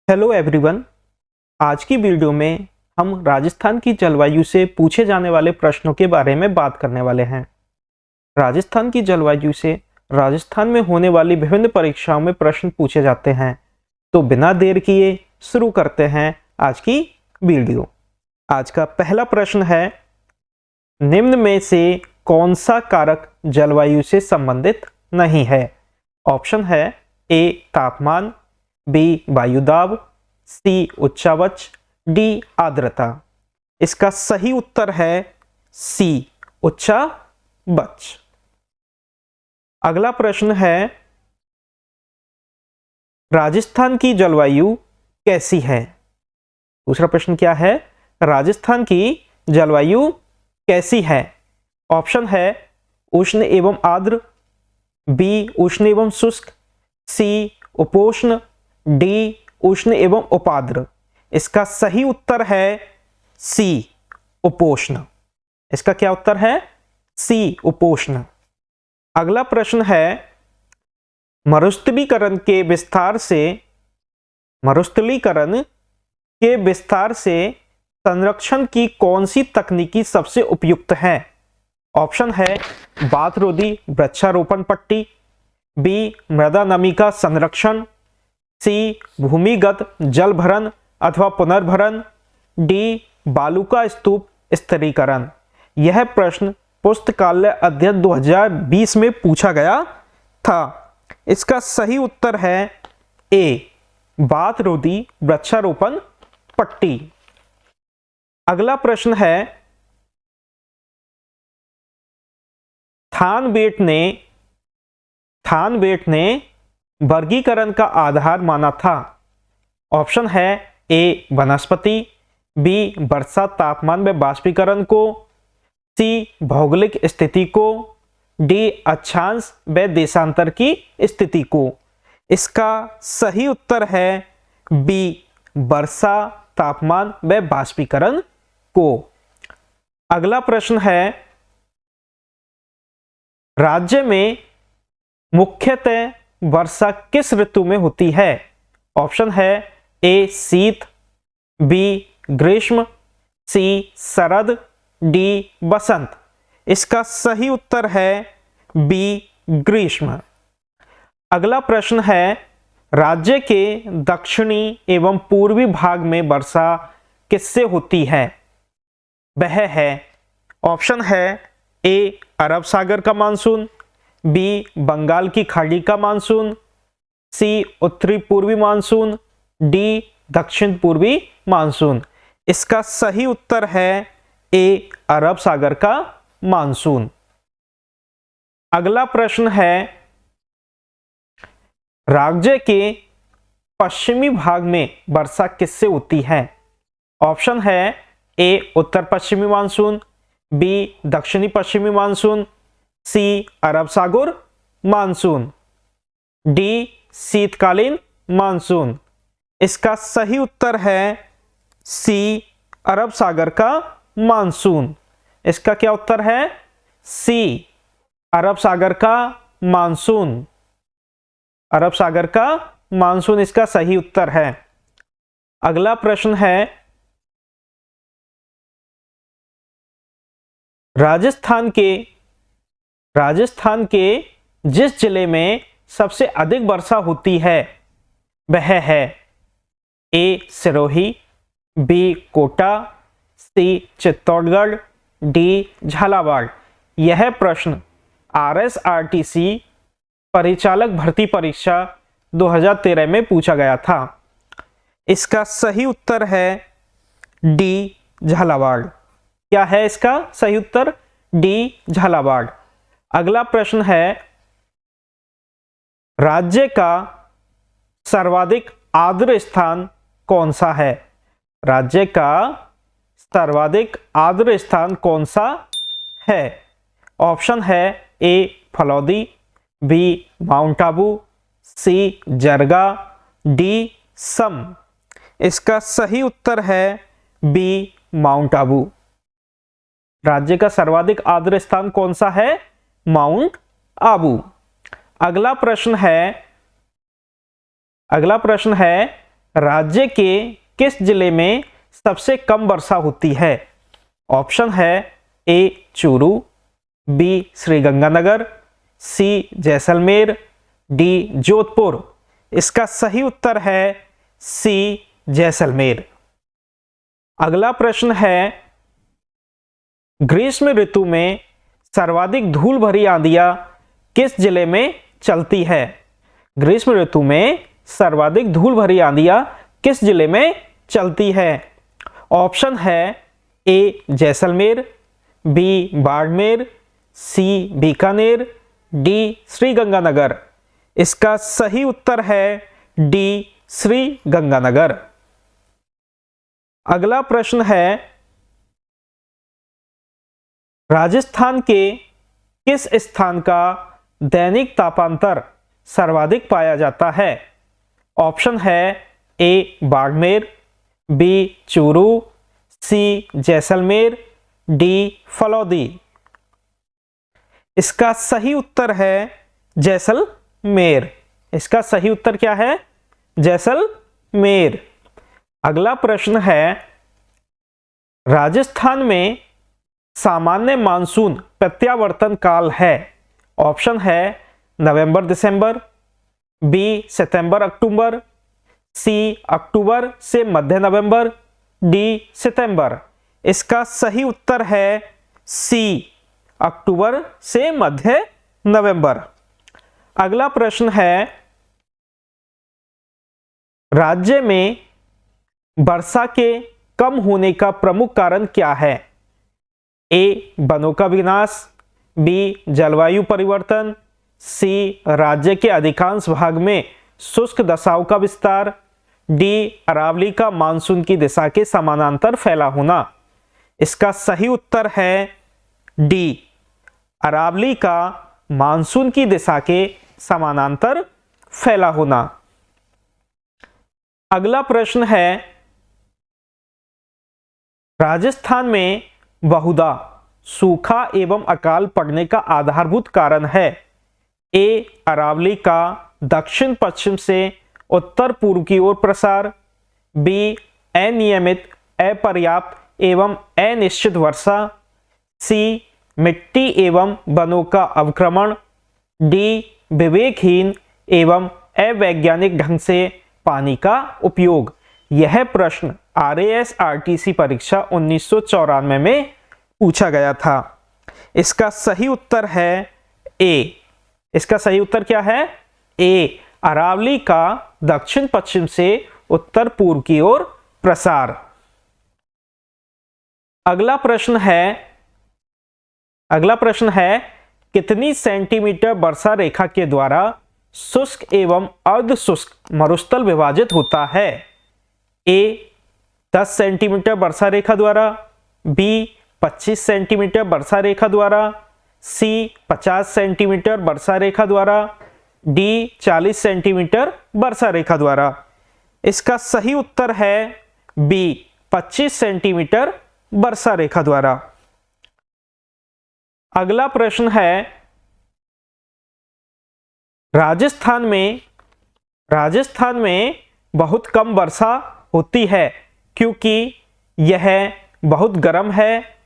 Hello everyone. आज की video में हम राजस्थान की जलवायु से पूछे जाने वाले प्रश्नों के बारे में बात करने वाले हैं। राजस्थान की जलवायु से राजस्थान में होने वाली विभिन्न परीक्षाओं में प्रश्न पूछे जाते हैं। तो बिना देर किए शुरू करते हैं आज की वीडियो। आज का पहला प्रश्न है, निम्न में से कौन सा कारक जलवायु से संबंधित नहीं है? ऑप्शन है ए तापमान, बी वायुदाब, सी उच्चावच, डी आर्द्रता। इसका सही उत्तर है सी उच्चावच। अगला प्रश्न है, राजस्थान की जलवायु कैसी है? दूसरा प्रश्न क्या है? राजस्थान की जलवायु कैसी है? ऑप्शन है उष्ण एवं आर्द्र, बी उष्ण एवं शुष्क, सी उपोष्ण, डी उष्ण एवं उपाद्र। इसका सही उत्तर है सी उपोष्ण। इसका क्या उत्तर है? सी उपोष्ण। अगला प्रश्न है, मरुस्थलीकरण के विस्तार से संरक्षण की कौन सी तकनीकी सबसे उपयुक्त है? ऑप्शन है बाथरोधी वृक्षारोपण पट्टी, बी मृदा नमी का संरक्षण, सी भूमिगत जल भरण अथवा पुनर्भरण, डी बालू का स्तूप स्थिरीकरण। यह प्रश्न पुस्तकालय अध्ययन 2020 में पूछा गया था। इसका सही उत्तर है ए बाथरोधी वृक्षारोपण पट्टी। अगला प्रश्न है, थानबेट ने वर्गीकरण का आधार माना था। ऑप्शन है ए वनस्पति, बी वर्षा तापमान में बाष्पीकरण को, सी भौगोलिक स्थिति को, डी अक्षांश व देशांतर की स्थिति को। इसका सही उत्तर है बी वर्षा तापमान व बाष्पीकरण को। अगला प्रश्न है, राज्य में मुख्यतः वर्षा किस ऋतु में होती है? ऑप्शन है ए शीत, बी ग्रीष्म, सी शरद, डी बसंत। इसका सही उत्तर है बी ग्रीष्म। अगला प्रश्न है, राज्य के दक्षिणी एवं पूर्वी भाग में वर्षा किससे होती है? वह है, ऑप्शन है ए अरब सागर का मानसून, बी बंगाल की खाड़ी का मानसून, सी उत्तरी पूर्वी मानसून, डी दक्षिण पूर्वी मानसून। इसका सही उत्तर है ए अरब सागर का मानसून। अगला प्रश्न है, राज्य के पश्चिमी भाग में वर्षा किससे होती है? ऑप्शन है ए उत्तर पश्चिमी मानसून, बी दक्षिणी पश्चिमी मानसून, सी अरब सागर मानसून, डी शीतकालीन मानसून। इसका सही उत्तर है सी अरब सागर का मानसून। इसका क्या उत्तर है? सी अरब सागर का मानसून। अरब सागर का मानसून इसका सही उत्तर है। अगला प्रश्न है, राजस्थान के जिस जिले में सबसे अधिक वर्षा होती है वह है ए सिरोही, बी कोटा, सी चित्तौड़गढ़, डी झालावाड़। यह प्रश्न RSRTC परिचालक भर्ती परीक्षा 2013 में पूछा गया था। इसका सही उत्तर है डी झालावाड़। क्या है इसका सही उत्तर? डी झालावाड़। अगला प्रश्न है, राज्य का सर्वाधिक आर्द्र स्थान कौन सा है? राज्य का सर्वाधिक आर्द्र स्थान कौन सा है? ऑप्शन है ए फलौदी, बी माउंट आबू, सी जरगा, डी सम। इसका सही उत्तर है बी माउंट आबू। राज्य का सर्वाधिक आर्द्र स्थान कौन सा है? माउंट आबू। अगला प्रश्न है, राज्य के किस जिले में सबसे कम वर्षा होती है? ऑप्शन है ए चूरू, बी श्रीगंगानगर, सी जैसलमेर, डी जोधपुर। इसका सही उत्तर है सी जैसलमेर। अगला प्रश्न है, ग्रीष्म ऋतु में सर्वाधिक धूल भरी आंधियां किस जिले में चलती है? ग्रीष्म ऋतु में सर्वाधिक धूल भरी आंधियां किस जिले में चलती है? ऑप्शन है ए जैसलमेर, बी बाड़मेर, सी बीकानेर, डी श्रीगंगानगर। इसका सही उत्तर है डी श्रीगंगानगर। अगला प्रश्न है, राजस्थान के किस स्थान का दैनिक तापांतर सर्वाधिक पाया जाता है? ऑप्शन है ए बाड़मेर, बी चूरू, सी जैसलमेर, डी फलौदी। इसका सही उत्तर है जैसलमेर। इसका सही उत्तर क्या है? जैसलमेर। अगला प्रश्न है, राजस्थान में सामान्य मानसून प्रत्यावर्तन काल है। ऑप्शन है नवंबर दिसंबर, बी सितंबर अक्टूबर, सी अक्टूबर से मध्य नवंबर, डी सितंबर। इसका सही उत्तर है सी अक्टूबर से मध्य नवंबर। अगला प्रश्न है, राज्य में वर्षा के कम होने का प्रमुख कारण क्या है? ए वनों का विनाश, बी जलवायु परिवर्तन, सी राज्य के अधिकांश भाग में शुष्क दशाओं का विस्तार, डी अरावली का मानसून की दिशा के समानांतर फैला होना। इसका सही उत्तर है डी अरावली का मानसून की दिशा के समानांतर फैला होना। अगला प्रश्न है, राजस्थान में बहुधा सूखा एवं अकाल पड़ने का आधारभूत कारण है। ए अरावली का दक्षिण पश्चिम से उत्तर पूर्व की ओर प्रसार, बी अनियमित अपर्याप्त एवं अनिश्चित वर्षा, सी मिट्टी एवं वनों का अवक्रमण, डी विवेकहीन एवं अवैज्ञानिक ढंग से पानी का उपयोग। यह प्रश्न RAS RTC परीक्षा 1994 में पूछा गया था। इसका सही उत्तर है ए। इसका सही उत्तर क्या है? ए अरावली का दक्षिण पश्चिम से उत्तर पूर्व की ओर प्रसार। अगला प्रश्न है, कितनी सेंटीमीटर वर्षा रेखा के द्वारा शुष्क एवं अर्ध शुष्क मरुस्थल विभाजित होता है? ए 10 सेंटीमीटर वर्षा रेखा द्वारा, बी 25 सेंटीमीटर वर्षा रेखा द्वारा, सी 50 सेंटीमीटर वर्षा रेखा द्वारा, डी 40 सेंटीमीटर वर्षा रेखा द्वारा। इसका सही उत्तर है बी 25 सेंटीमीटर वर्षा रेखा द्वारा। अगला प्रश्न है, राजस्थान में बहुत कम वर्षा होती है क्योंकि यह बहुत गर्म है।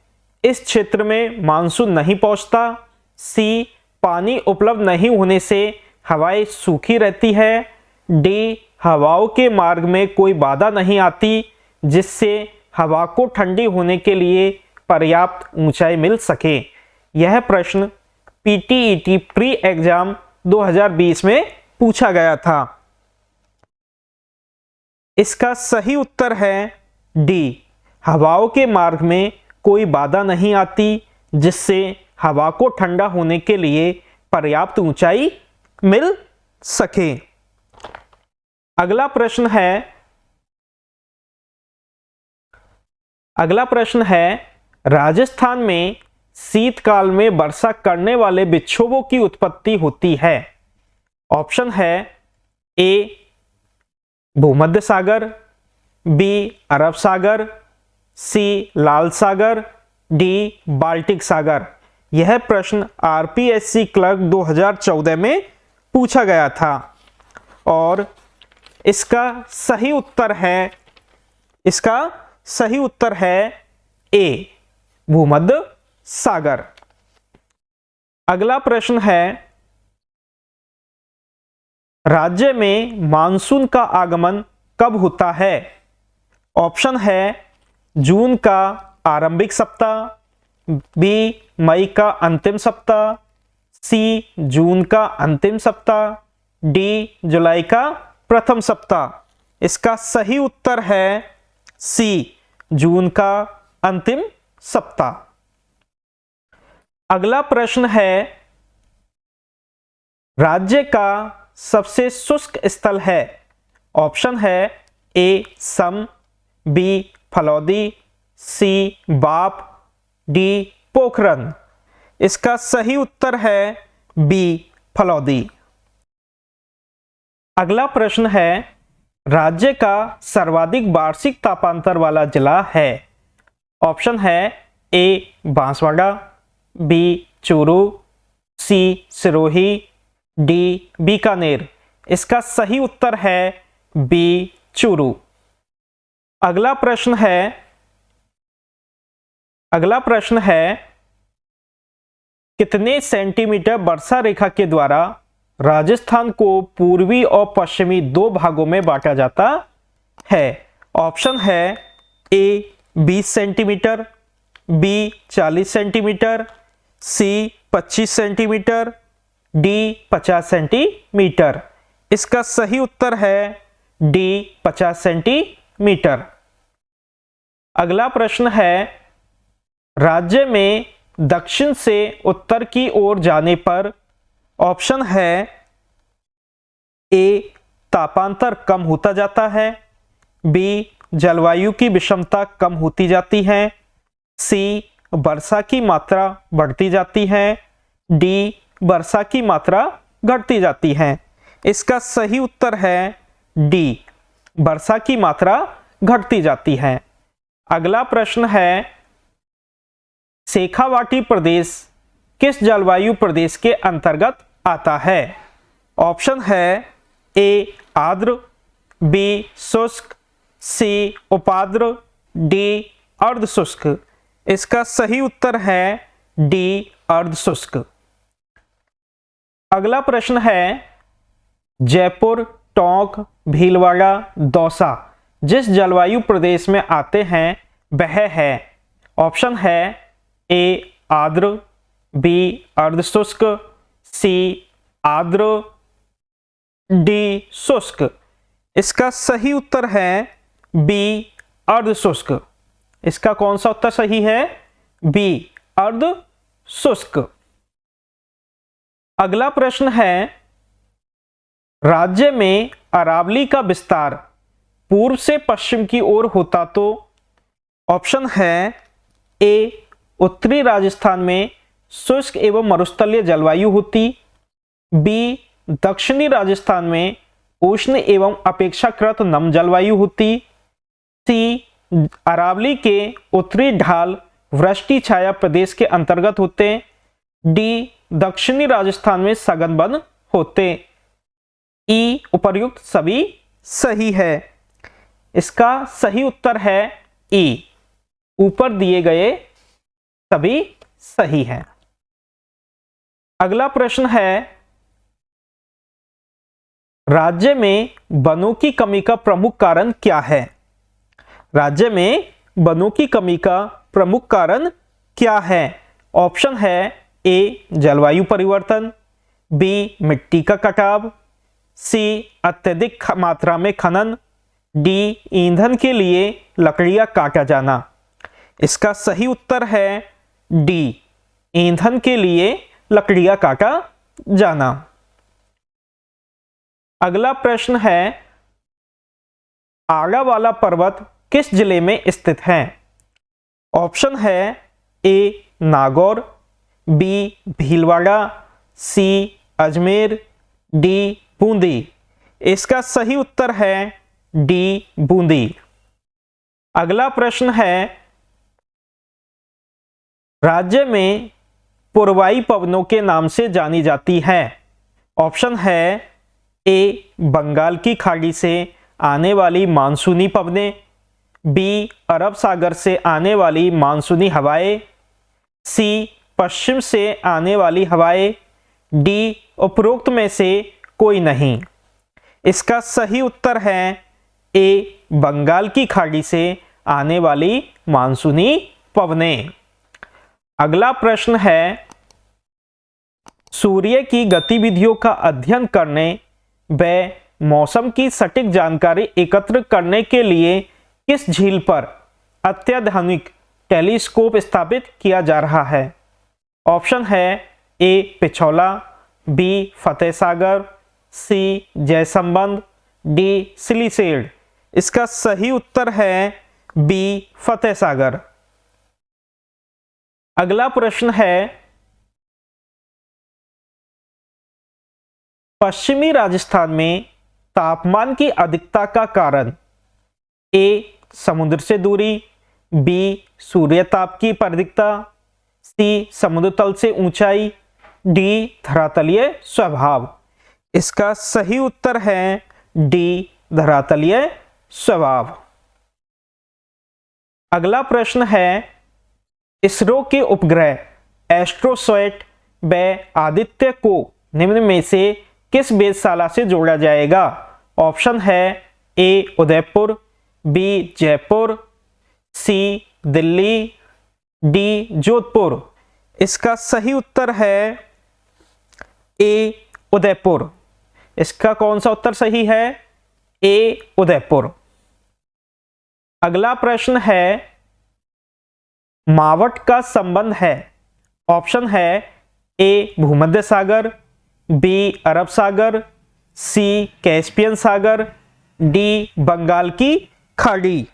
इस क्षेत्र में मानसून नहीं पहुंचता। सी पानी उपलब्ध नहीं होने से हवाएं सूखी रहती है। डी हवाओं के मार्ग में कोई बाधा नहीं आती जिससे हवा को ठंडी होने के लिए पर्याप्त ऊंचाई मिल सके। यह प्रश्न PTET प्री एग्जाम 2020 में पूछा गया था। इसका सही उत्तर है डी हवाओं के मार्ग में कोई बाधा नहीं आती जिससे हवा को ठंडा होने के लिए पर्याप्त ऊंचाई मिल सके। अगला प्रश्न है, राजस्थान में शीतकाल में वर्षा करने वाले विक्षोभों की उत्पत्ति होती है। ऑप्शन है ए भूमध्य सागर, बी अरब सागर, सी लाल सागर, डी बाल्टिक सागर। यह प्रश्न RPSC क्लर्क 2014 में पूछा गया था और इसका सही उत्तर है ए, भूमध्य सागर। अगला प्रश्न है, राज्य में मानसून का आगमन कब होता है? ऑप्शन है जून का आरंभिक सप्ताह, बी मई का अंतिम सप्ताह, सी जून का अंतिम सप्ताह, डी जुलाई का प्रथम सप्ताह। इसका सही उत्तर है सी, जून का अंतिम सप्ताह। अगला प्रश्न है, राज्य का सबसे शुष्क स्थल है? ऑप्शन है ए सम, बी फलौदी, सी बाप, डी पोखरन। इसका सही उत्तर है बी फलौदी। अगला प्रश्न है, राज्य का सर्वाधिक वार्षिक तापांतर वाला जिला है? ऑप्शन है ए बांसवाड़ा, बी चूरू, सी सिरोही, डी बीकानेर। इसका सही उत्तर है बी चूरू। अगला प्रश्न है कितने सेंटीमीटर वर्षा रेखा के द्वारा राजस्थान को पूर्वी और पश्चिमी दो भागों में बांटा जाता है? ऑप्शन है ए 20 सेंटीमीटर, बी 40 सेंटीमीटर, सी 25 सेंटीमीटर, डी 50 सेंटीमीटर। इसका सही उत्तर है डी 50 सेंटीमीटर। अगला प्रश्न है, राज्य में दक्षिण से उत्तर की ओर जाने पर ऑप्शन है ए तापांतर कम होता जाता है, बी जलवायु की विषमता कम होती जाती है, सी वर्षा की मात्रा बढ़ती जाती है, डी वर्षा की मात्रा घटती जाती है। इसका सही उत्तर है डी, वर्षा की मात्रा घटती जाती है। अगला प्रश्न है, शेखावाटी प्रदेश किस जलवायु प्रदेश के अंतर्गत आता है? ऑप्शन है ए आर्द्र, बी शुष्क, सी उपाद्र, डी अर्ध शुष्क। इसका सही उत्तर है डी अर्ध शुष्क। अगला प्रश्न है, जयपुर, टोंक, भीलवाड़ा, दौसा जिस जलवायु प्रदेश में आते हैं वह है? ऑप्शन है ए आर्द्र, बी अर्ध शुष्क, सी आर्द्र, डी शुष्क। इसका सही उत्तर है बी अर्ध शुष्क। इसका कौन सा उत्तर सही है? बी अर्ध शुष्क। अगला प्रश्न है, राज्य में अरावली का विस्तार पूर्व से पश्चिम की ओर होता तो ऑप्शन है ए उत्तरी राजस्थान में शुष्क एवं मरुस्थलीय जलवायु होती, बी दक्षिणी राजस्थान में उष्ण एवं अपेक्षाकृत नम जलवायु होती, सी अरावली के उत्तरी ढाल वृष्टि छाया प्रदेश के अंतर्गत होते, डी दक्षिणी राजस्थान में सघन वन होते। ई उपर्युक्त सभी सही है। इसका सही उत्तर है ई, ऊपर दिए गए सभी सही हैं। अगला प्रश्न है, राज्य में वनों की कमी का प्रमुख कारण क्या है? राज्य में वनों की कमी का प्रमुख कारण क्या है? ऑप्शन है ए जलवायु परिवर्तन, बी मिट्टी का कटाव, सी अत्यधिक मात्रा में खनन, डी ईंधन के लिए लकड़ियां काटा जाना। इसका सही उत्तर है डी, ईंधन के लिए लकड़ियां काटा जाना। अगला प्रश्न है, आरावाला पर्वत किस जिले में स्थित है? ऑप्शन है ए नागौर, बी भीलवाड़ा, सी अजमेर, डी बूंदी। इसका सही उत्तर है डी बूंदी। अगला प्रश्न है, राज्य में पूर्वाई पवनों के नाम से जानी जाती है? ऑप्शन है ए बंगाल की खाड़ी से आने वाली मानसूनी पवनें, बी अरब सागर से आने वाली मानसूनी हवाएं, सी पश्चिम से आने वाली हवाएं, डी उपरोक्त में से कोई नहीं। इसका सही उत्तर है ए बंगाल की खाड़ी से आने वाली मानसूनी पवनें। अगला प्रश्न है सूर्य की गतिविधियों का अध्ययन करने व मौसम की सटीक जानकारी एकत्र करने के लिए किस झील पर अत्याधुनिक टेलीस्कोप स्थापित किया जा रहा है? ऑप्शन है ए पिछौला, बी फतेह सागर, सी जयसंबंध, डी सिलिसेड। इसका सही उत्तर है बी फतेह सागर। अगला प्रश्न है पश्चिमी राजस्थान में तापमान की अधिकता का कारण ए समुद्र से दूरी, बी सूर्य ताप की अधिकता, सी समुद्र तल से ऊंचाई, डी धरातलीय स्वभाव। इसका सही उत्तर है डी धरातलीय स्वभाव। अगला प्रश्न है इसरो के उपग्रह एस्ट्रोसैट व आदित्य को निम्न में से किस वेधशाला से जोड़ा जाएगा? ऑप्शन है ए उदयपुर, बी जयपुर, सी दिल्ली, डी जोधपुर। इसका सही उत्तर है ए उदयपुर। इसका कौन सा उत्तर सही है? ए उदयपुर। अगला प्रश्न है मावट का संबंध है। ऑप्शन है ए भूमध्य सागर, बी अरब सागर, सी कैस्पियन सागर, डी बंगाल की खाड़ी।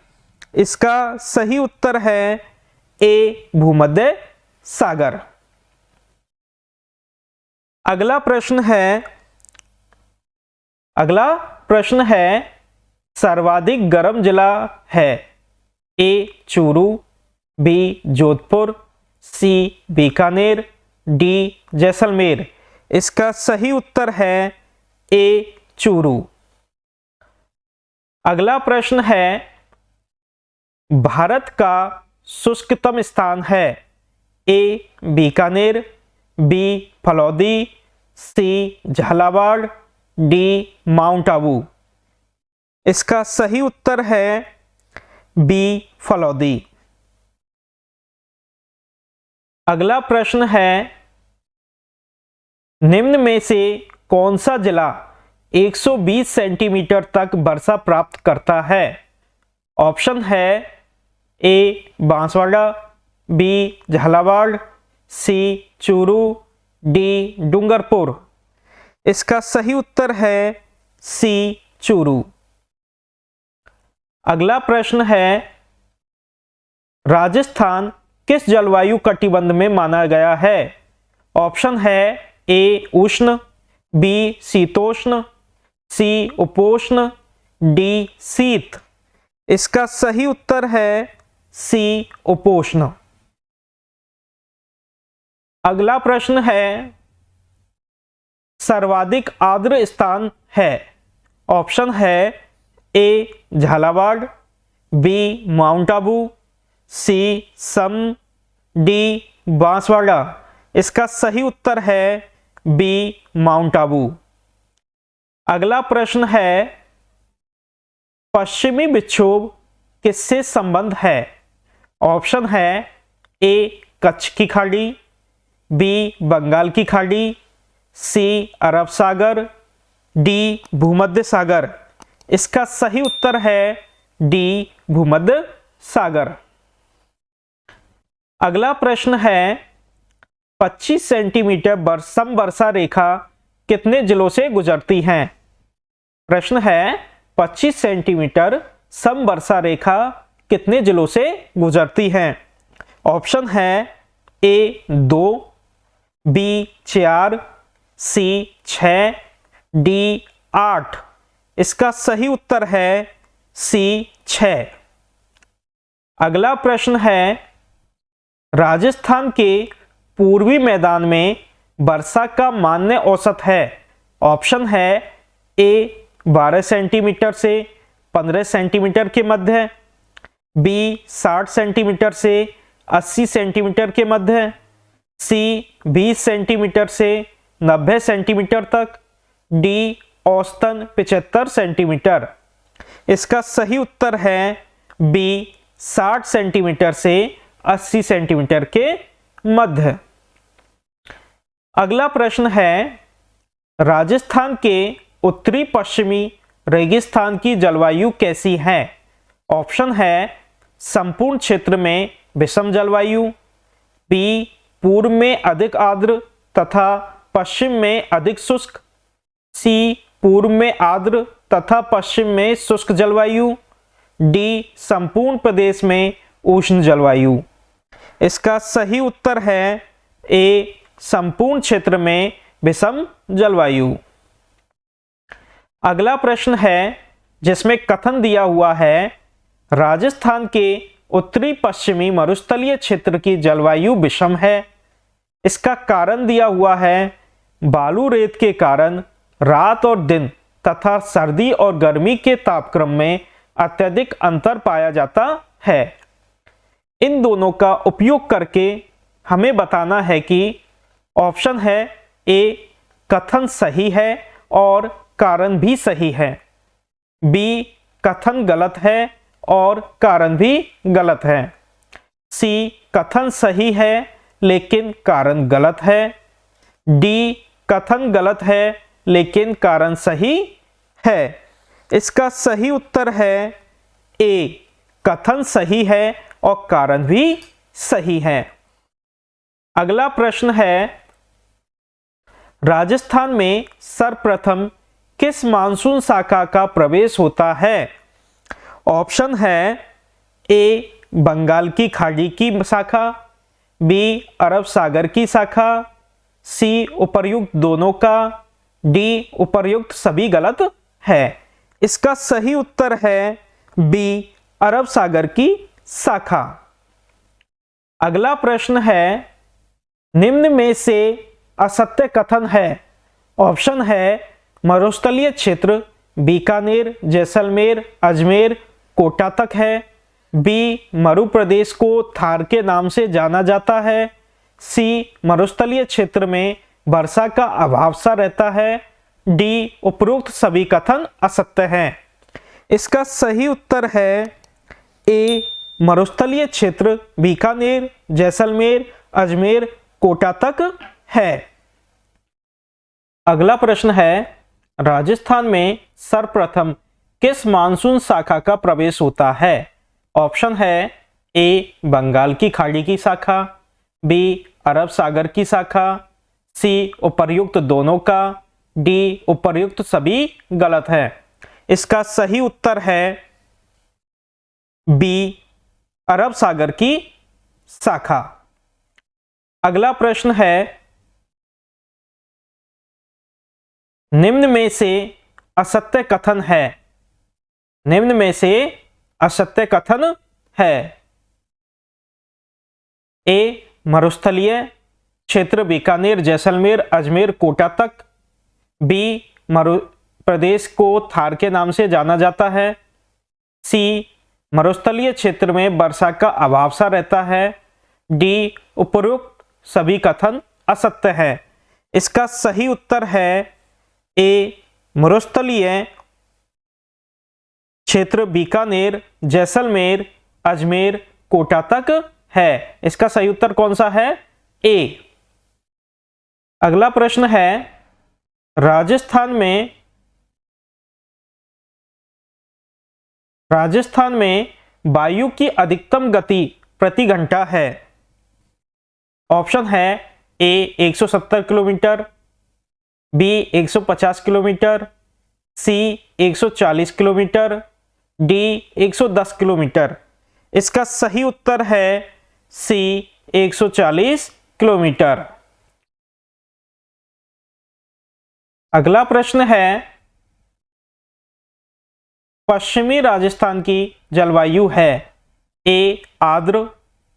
इसका सही उत्तर है ए भूमध्य सागर। अगला प्रश्न है सर्वाधिक गर्म जिला है ए चूरू, बी जोधपुर, सी बीकानेर, डी जैसलमेर। इसका सही उत्तर है ए चूरू। अगला प्रश्न है भारत का शुष्कतम स्थान है ए बीकानेर, बी फलौदी, सी झालावाड़, डी माउंट आबू। इसका सही उत्तर है बी फलौदी। अगला प्रश्न है निम्न में से कौन सा जिला 120 सेंटीमीटर तक वर्षा प्राप्त करता है? ऑप्शन है ए बांसवाड़ा, बी झालावाड़, सी चूरू, डी डूंगरपुर। इसका सही उत्तर है सी चूरू। अगला प्रश्न है राजस्थान किस जलवायु कटिबंध में माना गया है? ऑप्शन है ए उष्ण, बी शीतोष्ण, सी उपोष्ण, डी शीत। इसका सही उत्तर है सी उपोष्ण। अगला प्रश्न है सर्वाधिक आर्द्र स्थान है। ऑप्शन है ए झालावाड़, बी माउंट आबू, सी सम, डी बांसवाड़ा। इसका सही उत्तर है बी माउंट आबू। अगला प्रश्न है पश्चिमी विक्षोभ किससे संबंध है? ऑप्शन है ए कच्छ की खाड़ी, बी बंगाल की खाड़ी, सी अरब सागर, डी भूमध्य सागर। इसका सही उत्तर है डी भूमध्य सागर। अगला प्रश्न है 25 सेंटीमीटर समवर्षा रेखा कितने जिलों से गुजरती है? प्रश्न है 25 सेंटीमीटर समवर्षा रेखा कितने जिलों से गुजरती है? ऑप्शन है ए 2, बी 4, सी 6, डी 8। इसका सही उत्तर है सी 6। अगला प्रश्न है राजस्थान के पूर्वी मैदान में वर्षा का मान्य औसत है। ऑप्शन है ए 12 सेंटीमीटर से 15 सेंटीमीटर के मध्य, बी 60 सेंटीमीटर से 80 सेंटीमीटर के मध्य, सी 20 सेंटीमीटर से 90 सेंटीमीटर तक, डी औसतन 75 सेंटीमीटर। इसका सही उत्तर है बी 60 सेंटीमीटर से 80 सेंटीमीटर के मध्य। अगला प्रश्न है, राजस्थान के उत्तरी पश्चिमी रेगिस्तान की जलवायु कैसी है? ऑप्शन है संपूर्ण क्षेत्र में विषम जलवायु, बी पूर्व में अधिक आर्द्र तथा पश्चिम में अधिक शुष्क, सी पूर्व में आर्द्र तथा पश्चिम में शुष्क जलवायु, डी संपूर्ण प्रदेश में उष्ण जलवायु। इसका सही उत्तर है ए संपूर्ण क्षेत्र में विषम जलवायु। अगला प्रश्न है जिसमें कथन दिया हुआ है, राजस्थान के उत्तरी पश्चिमी मरुस्थलीय क्षेत्र की जलवायु विषम है। इसका कारण दिया हुआ है, बालू रेत के कारण रात और दिन तथा सर्दी और गर्मी के तापक्रम में अत्यधिक अंतर पाया जाता है। इन दोनों का उपयोग करके हमें बताना है कि ऑप्शन है ए कथन सही है और कारण भी सही है, बी कथन गलत है और कारण भी गलत है, सी कथन सही है लेकिन कारण गलत है, डी कथन गलत है लेकिन कारण सही है। इसका सही उत्तर है ए कथन सही है और कारण भी सही है। अगला प्रश्न है, राजस्थान में सर्वप्रथम किस मानसून शाखा का प्रवेश होता है? ऑप्शन है ए बंगाल की खाड़ी की शाखा, बी अरब सागर की शाखा, सी उपर्युक्त दोनों का, डी उपर्युक्त सभी गलत है। इसका सही उत्तर है बी अरब सागर की शाखा। अगला प्रश्न है, निम्न में से असत्य कथन है। ऑप्शन है मरुस्थलीय क्षेत्र बीकानेर, जैसलमेर, अजमेर, कोटा तक है, बी मरु प्रदेश को थार के नाम से जाना जाता है, सी मरुस्थलीय क्षेत्र में वर्षा का अभाव सा रहता है, डी उपरोक्त सभी कथन असत्य हैं। इसका सही उत्तर है ए मरुस्थलीय क्षेत्र बीकानेर, जैसलमेर, अजमेर, कोटा तक है। अगला प्रश्न है, राजस्थान में सर्वप्रथम किस मानसून शाखा का प्रवेश होता है? ऑप्शन है ए बंगाल की खाड़ी की शाखा, बी अरब सागर की शाखा, सी उपर्युक्त दोनों का, डी उपर्युक्त सभी गलत है। इसका सही उत्तर है बी अरब सागर की शाखा। अगला प्रश्न है, निम्न में से असत्य कथन है। निम्न में से असत्य कथन है, ए मरुस्थलीय क्षेत्र बीकानेर, जैसलमेर, अजमेर, कोटा तक, बी मरु प्रदेश को थार के नाम से जाना जाता है, सी मरुस्थलीय क्षेत्र में वर्षा का अभाव सा रहता है, डी उपरोक्त सभी कथन असत्य है। इसका सही उत्तर है ए मरुस्थलीय क्षेत्र बीकानेर, जैसलमेर, अजमेर, कोटा तक है। इसका सही उत्तर कौन सा है? ए। अगला प्रश्न है, राजस्थान में वायु की अधिकतम गति प्रति घंटा है। ऑप्शन है ए 170 किलोमीटर, बी 150 किलोमीटर, सी 140 किलोमीटर, डी 110 किलोमीटर। इसका सही उत्तर है सी 140 किलोमीटर। अगला प्रश्न है, पश्चिमी राजस्थान की जलवायु है ए आर्द्र,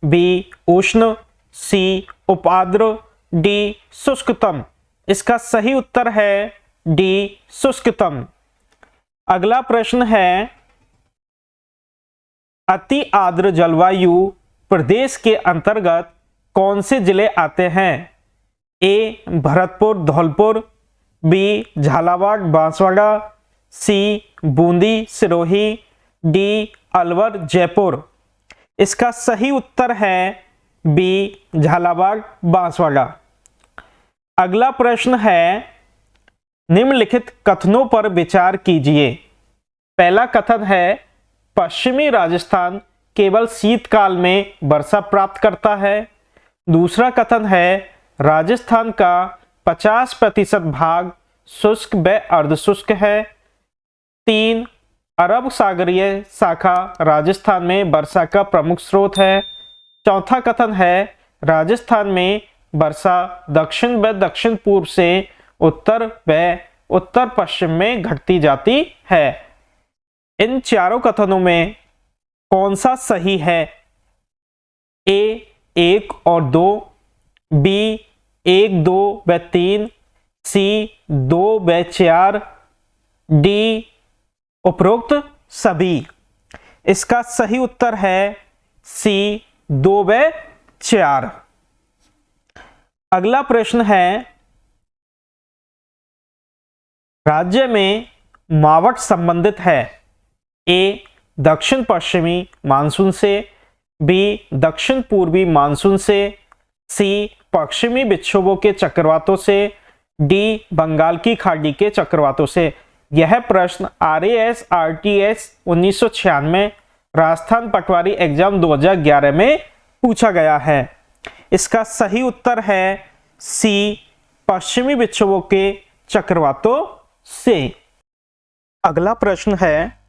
बी उष्ण, सी उपाद्र, डी शुष्कतम। इसका सही उत्तर है डी शुष्कतम। अगला प्रश्न है, अति आर्द्र जलवायु प्रदेश के अंतर्गत कौन से जिले आते हैं? ए भरतपुर धौलपुर, बी झालावाड़ बांसवाड़ा, सी बूंदी सिरोही, डी अलवर जयपुर। इसका सही उत्तर है बी झालावाड़ बांसवाड़ा। अगला प्रश्न है, निम्नलिखित कथनों पर विचार कीजिए। पहला कथन है, पश्चिमी राजस्थान केवल शीतकाल में वर्षा प्राप्त करता है। दूसरा कथन है, राजस्थान का 50% भाग शुष्क व अर्धशुष्क है। 3, अरब सागरीय शाखा राजस्थान में वर्षा का प्रमुख स्रोत है। चौथा कथन है, राजस्थान में वर्षा दक्षिण व दक्षिण पूर्व से उत्तर व उत्तर पश्चिम में घटती जाती है। इन चारों कथनों में कौन सा सही है? ए 1 और 2, बी 1, 2 व 3, सी 2 व 4, डी उपरोक्त सभी। इसका सही उत्तर है सी 2 व 4। अगला प्रश्न है, राज्य में मावट संबंधित है। ए दक्षिण पश्चिमी मानसून से, बी दक्षिण पूर्वी मानसून से, सी पश्चिमी विक्षोभों के चक्रवातों से, डी बंगाल की खाड़ी के चक्रवातों से। यह प्रश्न RAS RTS 1996 राजस्थान पटवारी एग्जाम 2011 में पूछा गया है। इसका सही उत्तर है सी पश्चिमी विक्षोभों के चक्रवातों से। अगला प्रश्न है,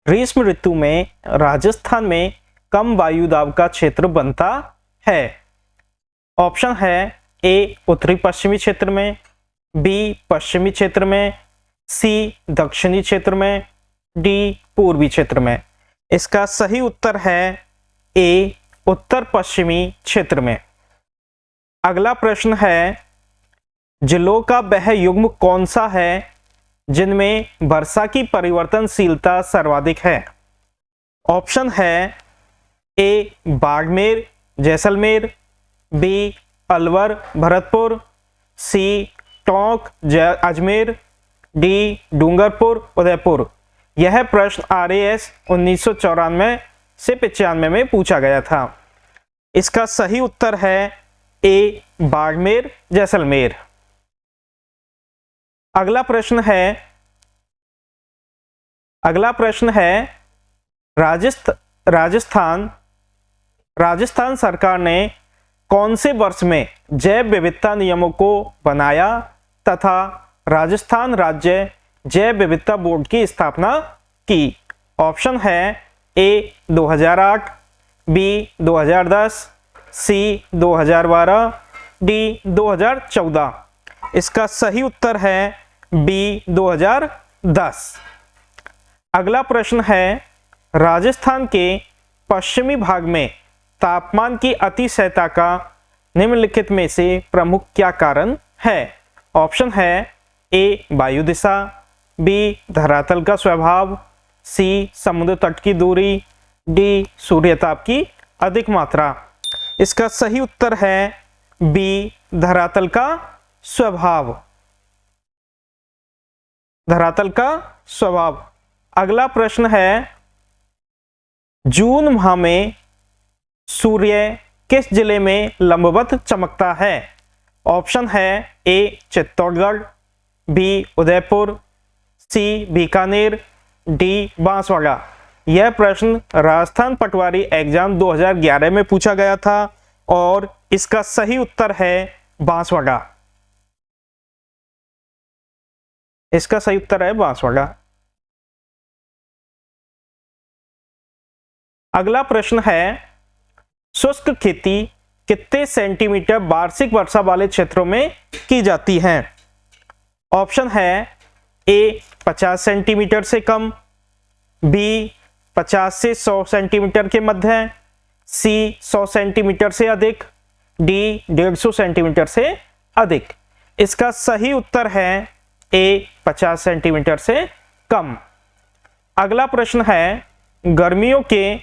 ग्रीष्म ऋतु में राजस्थान में कम वायु दाब का क्षेत्र बनता है। ऑप्शन है, ए उत्तरी पश्चिमी क्षेत्र में, बी पश्चिमी क्षेत्र में, सी दक्षिणी क्षेत्र में, डी पूर्वी क्षेत्र में। इसका सही उत्तर है ए उत्तर पश्चिमी क्षेत्र में। अगला प्रश्न है, जिलों का वह युग्म कौन सा है जिनमें वर्षा की परिवर्तनशीलता सर्वाधिक है? ऑप्शन है, ए बाड़मेर जैसलमेर, बी अलवर भरतपुर, सी टोंक अजमेर, डी डूंगरपुर उदयपुर। यह प्रश्न RAS 1994 से 95 में पूछा गया था। इसका सही उत्तर है ए बाड़मेर जैसलमेर। अगला प्रश्न है, राजस्थान सरकार ने कौन से वर्ष में जैव विविधता नियमों को बनाया तथा राजस्थान राज्य जैव विविधता बोर्ड की स्थापना की? ऑप्शन है, ए 2008, बी 2010, सी 2012, डी 2014। इसका सही उत्तर है बी 2010। अगला प्रश्न है, राजस्थान के पश्चिमी भाग में तापमान की अतिशयता का निम्नलिखित में से प्रमुख क्या कारण है? ऑप्शन है, ए वायु दिशा, बी धरातल का स्वभाव, सी समुद्र तट की दूरी, डी सूर्यताप की अधिक मात्रा। इसका सही उत्तर है बी धरातल का स्वभाव। धरातल का स्वभाव। अगला प्रश्न है, जून माह में सूर्य किस जिले में लंबवत चमकता है? ऑप्शन है, ए चित्तौड़गढ़, बी उदयपुर, सी बीकानेर, डी बांसवाड़ा। यह प्रश्न राजस्थान पटवारी एग्जाम 2011 में पूछा गया था और इसका सही उत्तर है बांसवाड़ा। इसका सही उत्तर है बांसवाड़ा। अगला प्रश्न है, शुष्क खेती कितने सेंटीमीटर वार्षिक वर्षा वाले क्षेत्रों में की जाती है? ऑप्शन है, ए 50 सेंटीमीटर से कम, बी 50 से 100 सेंटीमीटर के मध्य, सी 100 सेंटीमीटर से अधिक, डी 150 सेंटीमीटर से अधिक। इसका सही उत्तर है ए 50 सेंटीमीटर से कम। अगला प्रश्न है गर्मियों के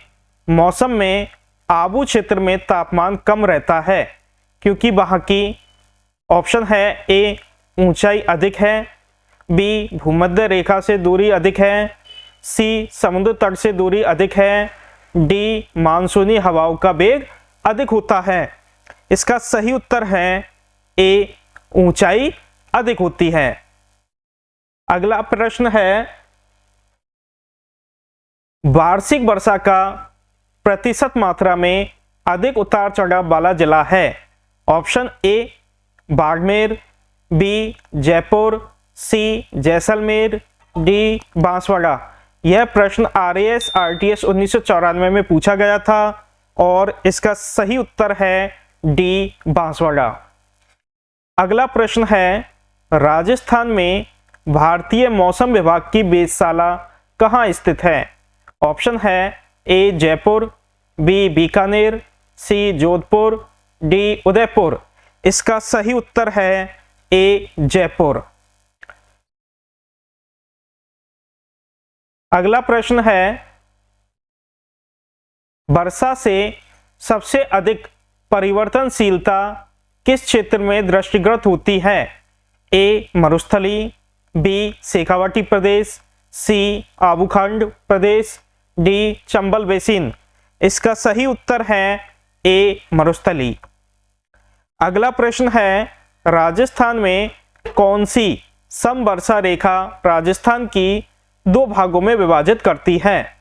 मौसम में आबू क्षेत्र में तापमान कम रहता है क्योंकि वहाँ की ऑप्शन है ए ऊंचाई अधिक है, बी भूमध्य रेखा से दूरी अधिक है, सी समुद्र तट से दूरी अधिक है, डी मानसूनी हवाओं का वेग अधिक होता है। इसका सही उत्तर है ए ऊंचाई अधिक होती है। अगला प्रश्न है वार्षिक वर्षा का प्रतिशत मात्रा में अधिक उतार चढ़ाव वाला जिला है। Option A Barmer, B Jaipur, C Jaisalmer, D Banswara. यह प्रश्न RAS RTS 1994 में पूछा गया था और इसका सही उत्तर है डी बांसवाड़ा। अगला प्रश्न है राजस्थान में भारतीय मौसम विभाग की वेधशाला कहाँ स्थित है। ऑप्शन है ए जयपुर, बी बीकानेर, सी जोधपुर, डी उदयपुर। इसका सही उत्तर है ए जयपुर। अगला प्रश्न है वर्षा से सबसे अधिक परिवर्तनशीलता किस क्षेत्र में दृष्टिगत होती है। ए मरुस्थली, बी शेखावाटी प्रदेश, सी आबूखंड प्रदेश, डी चंबल बेसिन। इसका सही उत्तर है ए मरुस्थली। अगला प्रश्न है राजस्थान में कौन सी समवर्षा रेखा राजस्थान की दो भागों में विभाजित करती है।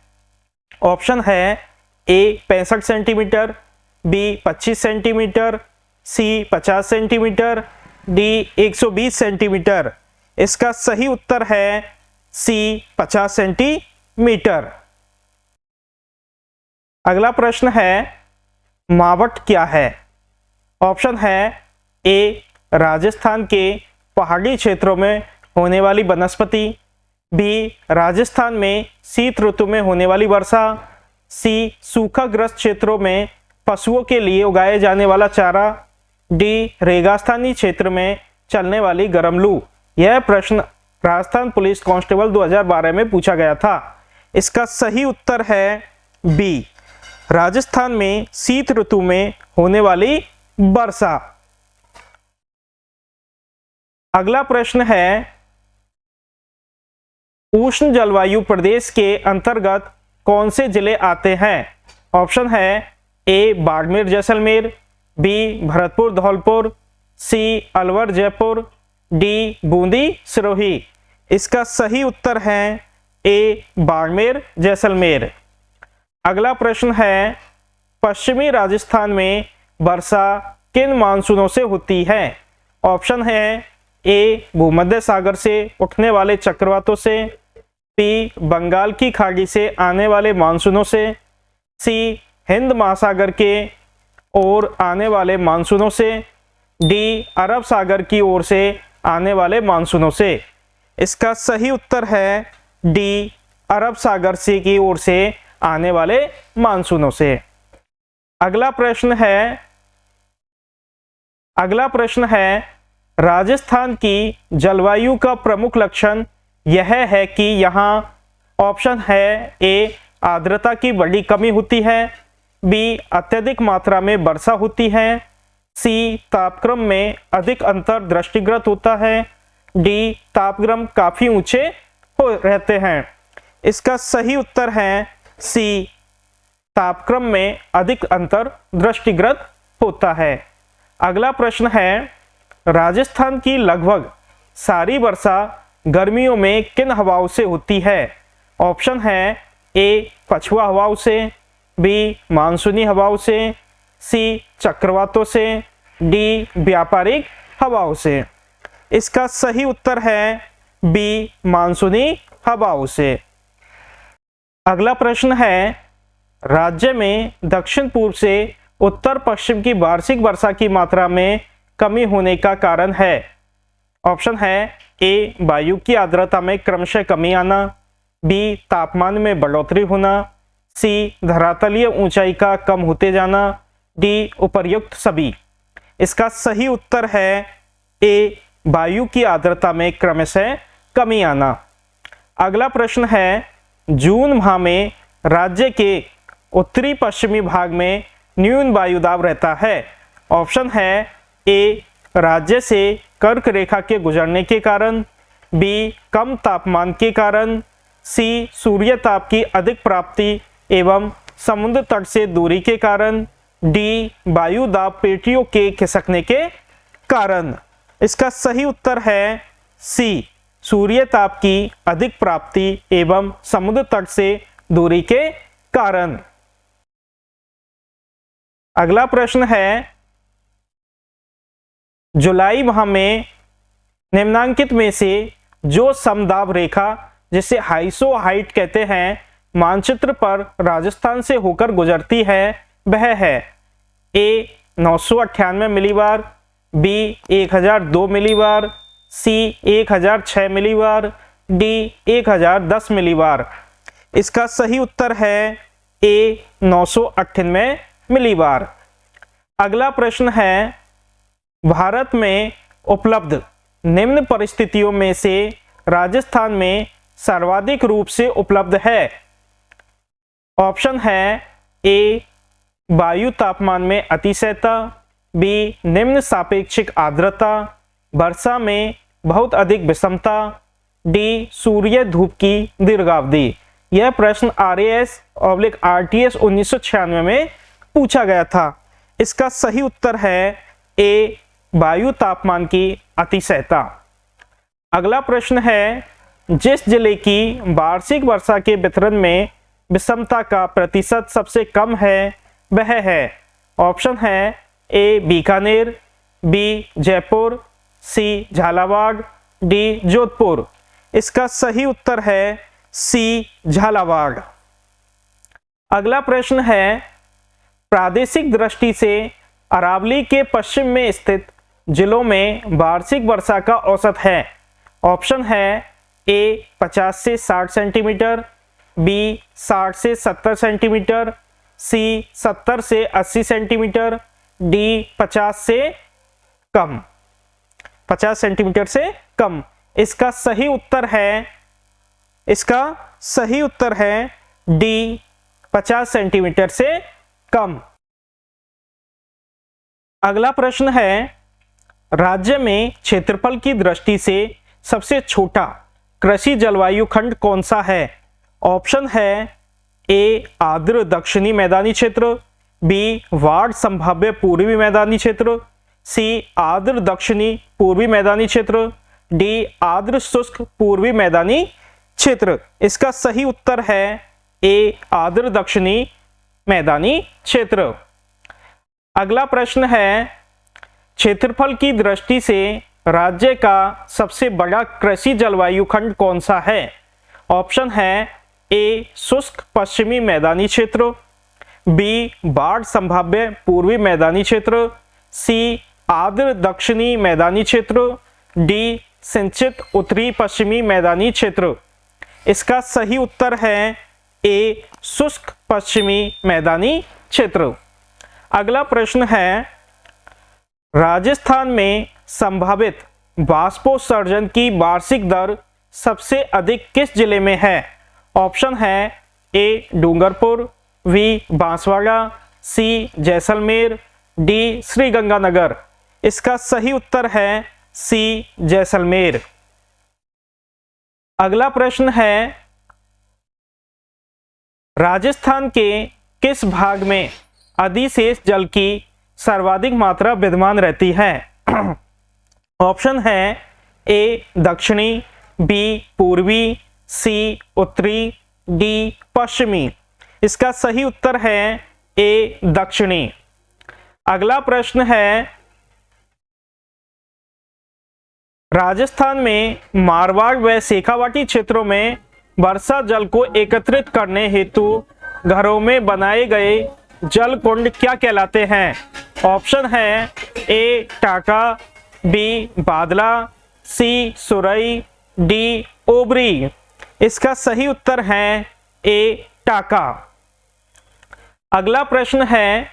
ऑप्शन है ए 65 सेंटीमीटर, बी 25 सेंटीमीटर, सी 50 सेंटीमीटर, डी 120 सेंटीमीटर। इसका सही उत्तर है सी 50 सेंटीमीटर। अगला प्रश्न है मावट क्या है। ऑप्शन है ए राजस्थान के पहाड़ी क्षेत्रों में होने वाली वनस्पति, बी राजस्थान में शीत ऋतु में होने वाली वर्षा, सी सूखाग्रस्त क्षेत्रों में पशुओं के लिए उगाए जाने वाला चारा, डी रेगिस्तानी क्षेत्र में चलने वाली गर्म लू। यह प्रश्न राजस्थान पुलिस कांस्टेबल 2012 में पूछा गया था। इसका सही उत्तर है बी राजस्थान में शीत ऋतु में होने वाली वर्षा। अगला प्रश्न है उष्ण जलवायु प्रदेश के अंतर्गत कौन से जिले आते हैं। ऑप्शन है ए बाड़मेर जैसलमेर, बी भरतपुर धौलपुर, सी अलवर जयपुर, डी बूंदी सिरोही। इसका सही उत्तर है ए बाड़मेर जैसलमेर। अगला प्रश्न है पश्चिमी राजस्थान में वर्षा किन मानसूनों से होती है। ऑप्शन है ए भूमध्य सागर से उठने वाले चक्रवातों से, बी बंगाल की खाड़ी से आने वाले मानसूनों से, सी हिंद महासागर के ओर आने वाले मानसूनों से, डी अरब सागर की ओर से आने वाले मानसूनों से। इसका सही उत्तर है डी अरब सागर से की ओर से आने वाले मानसूनों से। अगला प्रश्न है राजस्थान की जलवायु का प्रमुख लक्षण यह है कि यहाँ ऑप्शन है ए आर्द्रता की बड़ी कमी होती है, बी अत्यधिक मात्रा में वर्षा होती है, सी तापक्रम में अधिक अंतर दृष्टिगत होता है, डी तापक्रम काफी ऊंचे हो रहते हैं। इसका सही उत्तर है सी तापक्रम में अधिक अंतर दृष्टिगत होता है। अगला प्रश्न है राजस्थान की लगभग सारी वर्षा गर्मियों में किन हवाओं से होती है। ऑप्शन है ए पछुआ हवाओं से, बी मानसूनी हवाओं से, सी चक्रवातों से, डी व्यापारिक हवाओं से। इसका सही उत्तर है बी मानसूनी हवाओं से। अगला प्रश्न है राज्य में दक्षिण पूर्व से उत्तर पश्चिम की वार्षिक वर्षा की मात्रा में कमी होने का कारण है। ऑप्शन है ए वायु की आर्द्रता में क्रमशः कमी आना, बी तापमान में बढ़ोतरी होना, सी धरातलीय ऊंचाई का कम होते जाना, डी उपर्युक्त सभी। इसका सही उत्तर है ए वायु की आर्द्रता में क्रमशः कमी आना। अगला प्रश्न है, जून माह में राज्य के उत्तरी पश्चिमी भाग में न्यून वायु दाब रहता है। ऑप्शन है ए राज्य से कर्क रेखा के गुजरने के कारण, बी कम तापमान के कारण, सी सूर्य ताप की अधिक प्राप्ति एवं समुद्र तट से दूरी के कारण, डी वायु दाब पेटियों के खिसकने के कारण। इसका सही उत्तर है सी सूर्य ताप की अधिक प्राप्ति एवं समुद्र तट से दूरी के कारण। अगला प्रश्न है, जुलाई माह में निम्नांकित में से जो समदाब रेखा, जिसे हाइसो हाइट कहते हैं, मानचित्र पर राजस्थान से होकर गुजरती है वह है ए 998 मिलीबार, बी 1002 मिलीबार, सी 1006 मिलीबार, डी 1010 मिलीबार। इसका सही उत्तर है ए 998 मिलीबार। अगला प्रश्न है, भारत में उपलब्ध निम्न परिस्थितियों में से राजस्थान में सर्वाधिक रूप से उपलब्ध है। ऑप्शन है ए वायु तापमान में अतिशयता, बी निम्न सापेक्षिक आर्द्रता, वर्षा में बहुत अधिक विषमता, डी सूर्य धूप की दीर्घावधि। यह प्रश्न RAS/RTS 1996 में पूछा गया था। इसका सही उत्तर है ए वायु तापमान की अतिशयता। अगला प्रश्न है, जिस जिले की वार्षिक वर्षा के वितरण में विषमता का प्रतिशत सबसे कम है वह है। ऑप्शन है ए बीकानेर, बी जयपुर, सी झालावाड़, डी जोधपुर। इसका सही उत्तर है सी झालावाड़। अगला प्रश्न है, प्रादेशिक दृष्टि से अरावली के पश्चिम में स्थित जिलों में वार्षिक वर्षा का औसत है। ऑप्शन है ए 50 से 60 सेंटीमीटर, बी 60 से 70 सेंटीमीटर, सी 70 से 80 सेंटीमीटर, डी 50 से कम, 50 सेंटीमीटर से कम। इसका सही उत्तर है डी 50 सेंटीमीटर से कम। अगला प्रश्न है, राज्य में क्षेत्रफल की दृष्टि से सबसे छोटा कृषि जलवायु खंड कौन सा है। ऑप्शन है ए आर्द्र दक्षिणी मैदानी क्षेत्र, बी वार्ड संभाव्य पूर्वी मैदानी क्षेत्र, सी आर्द्र दक्षिणी पूर्वी मैदानी क्षेत्र, डी आर्द्र शुष्क पूर्वी मैदानी क्षेत्र। इसका सही उत्तर है ए आर्द्र दक्षिणी मैदानी क्षेत्र। अगला प्रश्न है, क्षेत्रफल की दृष्टि से राज्य का सबसे बड़ा कृषि जलवायु खंड कौन सा है। ऑप्शन है ए शुष्क पश्चिमी मैदानी क्षेत्र, बी बाढ़ संभाव्य पूर्वी मैदानी क्षेत्र, सी आर्द्र दक्षिणी मैदानी क्षेत्र, डी सिंचित उत्तरी पश्चिमी मैदानी क्षेत्र। इसका सही उत्तर है ए शुष्क पश्चिमी मैदानी क्षेत्र। अगला प्रश्न है, राजस्थान में संभावित बाष्पोत्सर्जन की वार्षिक दर सबसे अधिक किस जिले में है। ऑप्शन है ए डूंगरपुर, बी बांसवाड़ा, सी जैसलमेर, डी श्रीगंगानगर। इसका सही उत्तर है सी जैसलमेर। अगला प्रश्न है, राजस्थान के किस भाग में अधिशेष जल की सर्वाधिक मात्रा विद्यमान रहती है। ऑप्शन है ए दक्षिणी, बी पूर्वी, सी उत्तरी, डी पश्चिमी। इसका सही उत्तर है ए दक्षिणी। अगला प्रश्न है, राजस्थान में मारवाड़ व शेखावाटी क्षेत्रों में वर्षा जल को एकत्रित करने हेतु घरों में बनाए गए जल कुंड क्या कहलाते हैं। ऑप्शन है ए टाका, बी बादला, सी सुरई, डी ओबरी। इसका सही उत्तर है ए टाका। अगला प्रश्न है,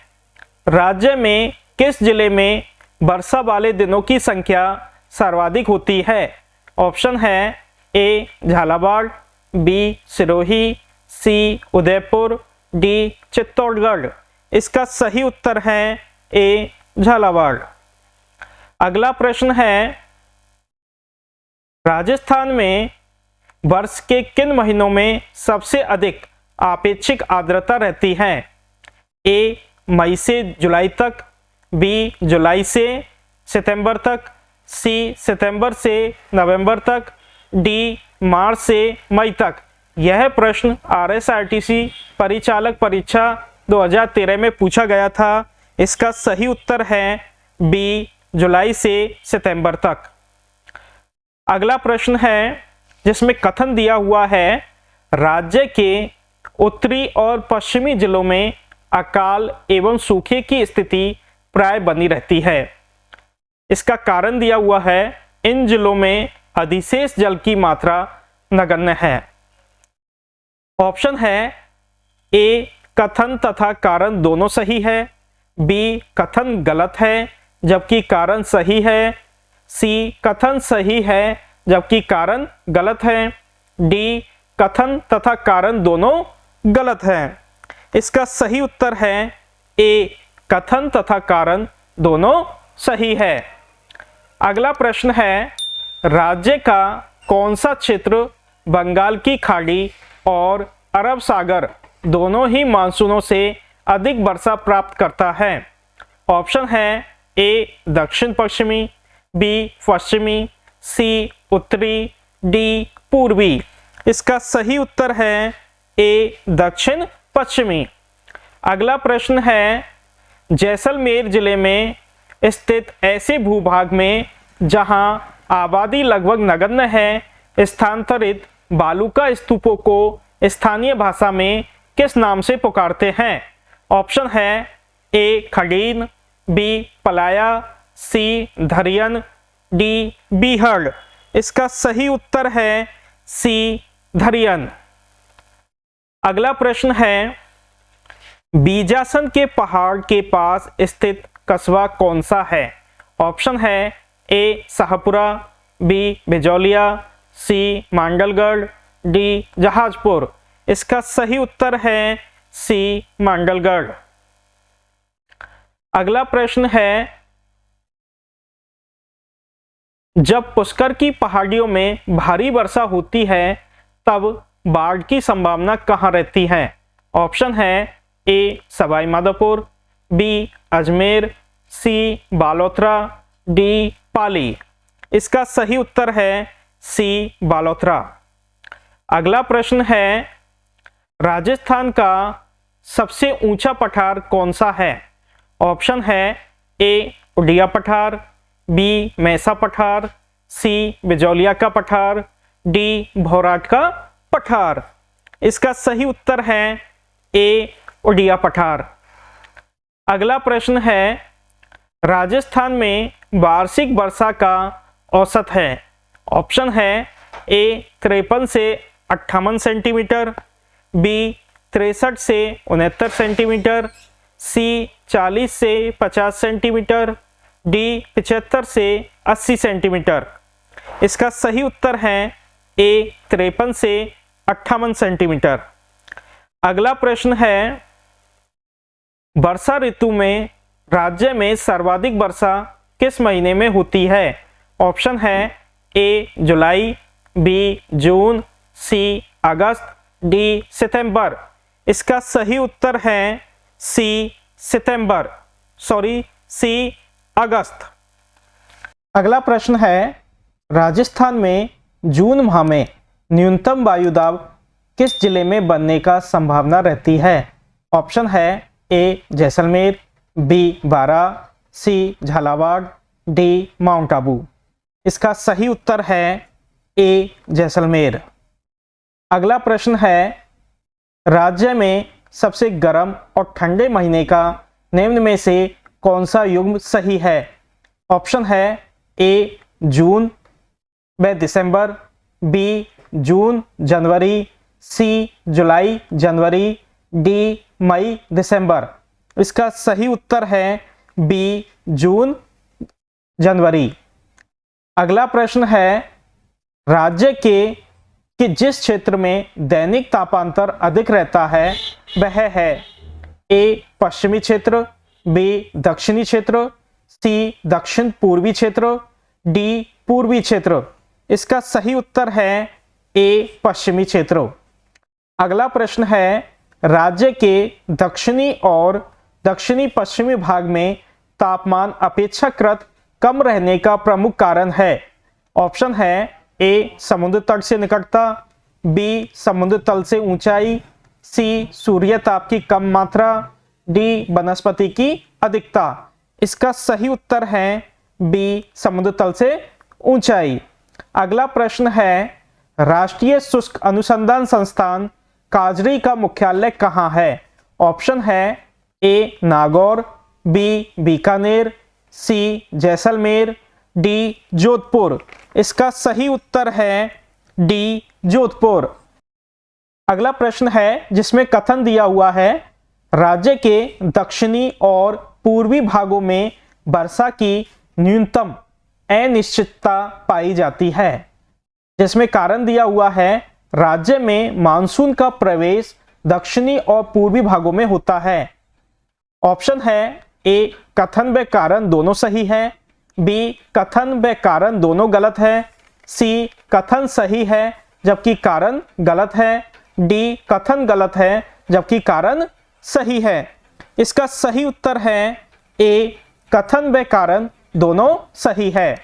राज्य में किस जिले में वर्षा वाले दिनों की संख्या सर्वाधिक होती है। ऑप्शन है ए झालावाड़, बी सिरोही, सी उदयपुर, डी चित्तौड़गढ़। इसका सही उत्तर है ए झालावाड़। अगला प्रश्न है राजस्थान में वर्ष के किन महीनों में सबसे अधिक आपेक्षिक आर्द्रता रहती है? ए मई से जुलाई तक, बी जुलाई से सितंबर तक, सी सितंबर से नवंबर तक, डी मार्च से मई तक। यह प्रश्न RSRTC परिचालक परीक्षा 2013 में पूछा गया था। इसका सही उत्तर है बी जुलाई से सितंबर तक। अगला प्रश्न है जिसमें कथन दिया हुआ है राज्य के उत्तरी और पश्चिमी जिलों में अकाल एवं सूखे की स्थिति प्राय बनी रहती है। इसका कारण दिया हुआ है इन जिलों में अधिशेष जल की मात्रा नगण्य है। ऑप्शन है ए कथन तथा कारण दोनों सही है, बी कथन गलत है जबकि कारण सही है, सी कथन सही है जबकि कारण गलत है, डी कथन तथा कारण दोनों गलत है। इसका सही उत्तर है ए कथन तथा कारण दोनों सही है। अगला प्रश्न है राज्य का कौन सा क्षेत्र बंगाल की खाड़ी और अरब सागर दोनों ही मानसूनों से अधिक वर्षा प्राप्त करता है? ऑप्शन है ए दक्षिण पश्चिमी, बी पश्चिमी, सी उत्तरी, डी पूर्वी। इसका सही उत्तर है ए दक्षिण पश्चिमी। अगला प्रश्न है जैसलमेर जिले में स्थित ऐसे भूभाग में जहां आबादी लगभग नगण्य है स्थानांतरित बालू का स्तूपों को स्थानीय भाषा में किस नाम से पुकारते हैं? ऑप्शन है ए खडीन, बी पलाया, सी धरियन, डी बीहड़। इसका सही उत्तर है सी धरियन। अगला प्रश्न है बीजासन के पहाड़ के पास स्थित कस्बा कौन सा है? ऑप्शन है ए शाहपुरा, बी बिजौलिया, सी मांडलगढ़, डी जहाजपुर। इसका सही उत्तर है सी मांडलगढ़। अगला प्रश्न है जब पुष्कर की पहाड़ियों में भारी वर्षा होती है तब बाढ़ की संभावना कहां रहती है? ऑप्शन है ए सवाई माधोपुर, बी अजमेर, सी बालोतरा, डी पाली। इसका सही उत्तर है सी बालोतरा। अगला प्रश्न है राजस्थान का सबसे ऊंचा पठार कौन सा है? ऑप्शन है ए उडिया पठार, बी मैसा पठार, सी बिजौलिया का पठार, डी भौराट का पठार। इसका सही उत्तर है ए उडिया पठार। अगला प्रश्न है राजस्थान में वार्षिक वर्षा का औसत है? ऑप्शन है ए 53 से 58 सेंटीमीटर, बी 63 से 69 सेंटीमीटर, सी 40 से 50 सेंटीमीटर, डी 75 से 80 सेंटीमीटर। इसका सही उत्तर है ए 53 से 58 सेंटीमीटर। अगला प्रश्न है वर्षा ऋतु में राज्य में सर्वाधिक वर्षा किस महीने में होती है? ऑप्शन है ए जुलाई, बी जून, सी अगस्त, डी सितंबर। इसका सही उत्तर है सी सितंबर, सी अगस्त। अगला प्रश्न है राजस्थान में जून माह में न्यूनतम वायु दाब किस जिले में बनने का संभावना रहती है? ऑप्शन है ए जैसलमेर, बी बारा, सी झालावाड़, डी माउंट आबू। इसका सही उत्तर है ए जैसलमेर। अगला प्रश्न है राज्य में सबसे गर्म और ठंडे महीने का निम्न में से कौन सा युग्म सही है? ऑप्शन है ए जून व दिसंबर, बी जून जनवरी, सी जुलाई जनवरी, डी मई दिसंबर। इसका सही उत्तर है बी जून जनवरी। अगला प्रश्न है राज्य के कि जिस क्षेत्र में दैनिक तापांतर अधिक रहता है वह है ए पश्चिमी क्षेत्र, बी दक्षिणी क्षेत्र, सी दक्षिण पूर्वी क्षेत्र, डी पूर्वी क्षेत्र। इसका सही उत्तर है ए पश्चिमी क्षेत्र। अगला प्रश्न है, राज्य के दक्षिणी और दक्षिणी पश्चिमी भाग में तापमान अपेक्षाकृत कम रहने का प्रमुख कारण है। ऑप्शन है ए समुद्र तट से निकटता, बी समुद्र तल से ऊंचाई, सी सूर्य ताप की कम मात्रा, डी वनस्पति की अधिकता। इसका सही उत्तर है बी समुद्र तल से ऊंचाई। अगला प्रश्न है, राष्ट्रीय शुष्क अनुसंधान संस्थान काजरी का मुख्यालय कहाँ है। ऑप्शन है ए नागौर, बी बीकानेर, सी जैसलमेर, डी जोधपुर। इसका सही उत्तर है डी जोधपुर। अगला प्रश्न है जिसमें कथन दिया हुआ है, राज्य के दक्षिणी और पूर्वी भागों में वर्षा की न्यूनतम अनिश्चितता पाई जाती है। जिसमें कारण दिया हुआ है, राज्य में मानसून का प्रवेश दक्षिणी और पूर्वी भागों में होता है। ऑप्शन है ए कथन व कारण दोनों सही है, बी कथन व कारण दोनों गलत है, सी कथन सही है जबकि कारण गलत है, डी कथन गलत है जबकि कारण सही है। इसका सही उत्तर है ए कथन व कारण दोनों सही है।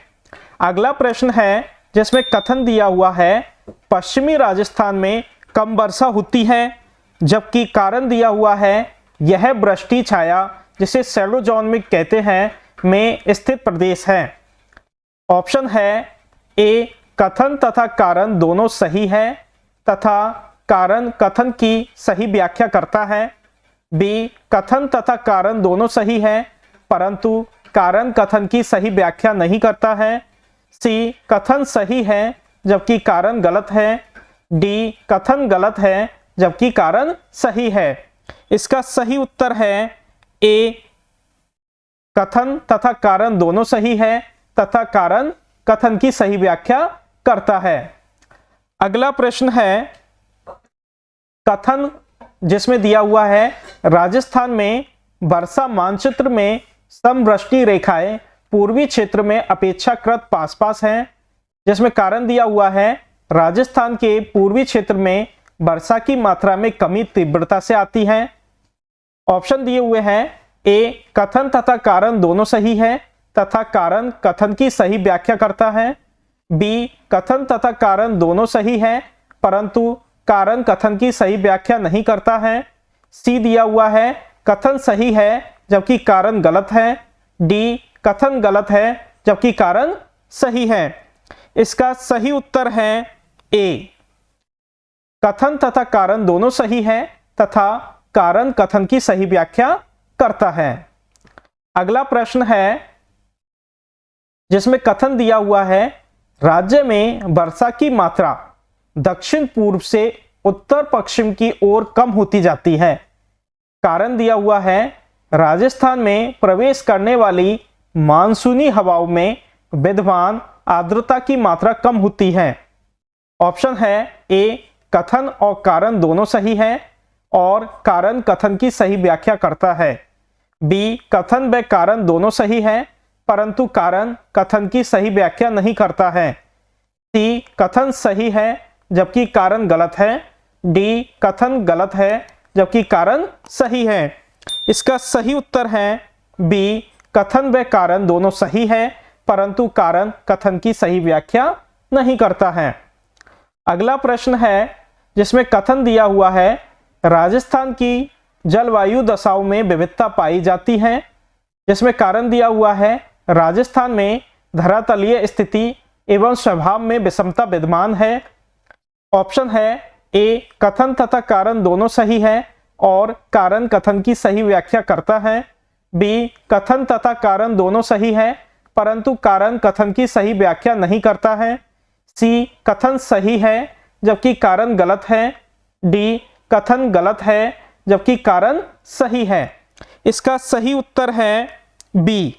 अगला प्रश्न है जिसमें कथन दिया हुआ है, पश्चिमी राजस्थान में कम वर्षा होती है, जबकि कारण दिया हुआ है यह वृष्टि छाया जिसे शैडो जोन में कहते हैं में स्थित प्रदेश है। ऑप्शन है ए कथन तथा कारण दोनों सही है तथा कारण कथन की सही व्याख्या करता है, बी कथन तथा कारण दोनों सही है परंतु कारण कथन की सही व्याख्या नहीं करता है, सी कथन सही है जबकि कारण गलत है, डी कथन गलत है जबकि कारण सही है। इसका सही उत्तर है ए कथन तथा कारण दोनों सही है तथा कारण कथन की सही व्याख्या करता है। अगला प्रश्न है, कथन जिसमें दिया हुआ है, राजस्थान में वर्षा मानचित्र में समवृष्टि रेखाएं पूर्वी क्षेत्र में अपेक्षाकृत पास पास हैं। जिसमें कारण दिया हुआ है, राजस्थान के पूर्वी क्षेत्र में वर्षा की मात्रा में कमी तीव्रता से आती है। ऑप्शन दिए हुए हैं, ए कथन तथा कारण दोनों सही है तथा कारण कथन की सही व्याख्या करता है, बी कथन तथा कारण दोनों सही है परंतु कारण कथन की सही व्याख्या नहीं करता है, सी दिया हुआ है कथन सही है जबकि कारण गलत है, डी कथन गलत है जबकि कारण सही है। इसका सही उत्तर है ए कथन तथा कारण दोनों सही है तथा कारण कथन की सही व्याख्या करता है। अगला प्रश्न है जिसमें कथन दिया हुआ है, राज्य में वर्षा की मात्रा दक्षिण पूर्व से उत्तर पश्चिम की ओर कम होती जाती है। कारण दिया हुआ है, राजस्थान में प्रवेश करने वाली मानसूनी हवाओं में विद्यमान आर्द्रता की मात्रा कम होती है। ऑप्शन है ए कथन और कारण दोनों सही है और कारण कथन की सही व्याख्या करता है, बी कथन व कारण दोनों सही है परंतु कारण कथन की सही व्याख्या नहीं करता है, सी कथन सही है जबकि कारण गलत है, डी कथन गलत है जबकि कारण सही है। इसका सही उत्तर है बी कथन व कारण दोनों सही है परंतु कारण कथन की सही व्याख्या नहीं करता है। अगला प्रश्न है जिसमें कथन दिया हुआ है, राजस्थान की जलवायु दशाओं में विविधता पाई जाती है। जिसमें कारण दिया हुआ है, राजस्थान में धरातलीय स्थिति एवं स्वभाव में विषमता विद्यमान है। ऑप्शन है ए कथन तथा कारण दोनों सही है और कारण कथन की सही व्याख्या करता है, बी कथन तथा कारण दोनों सही है परंतु कारण कथन की सही व्याख्या नहीं करता है, सी कथन सही है जबकि कारण गलत है, डी कथन गलत है जबकि कारण सही है। इसका सही उत्तर है बी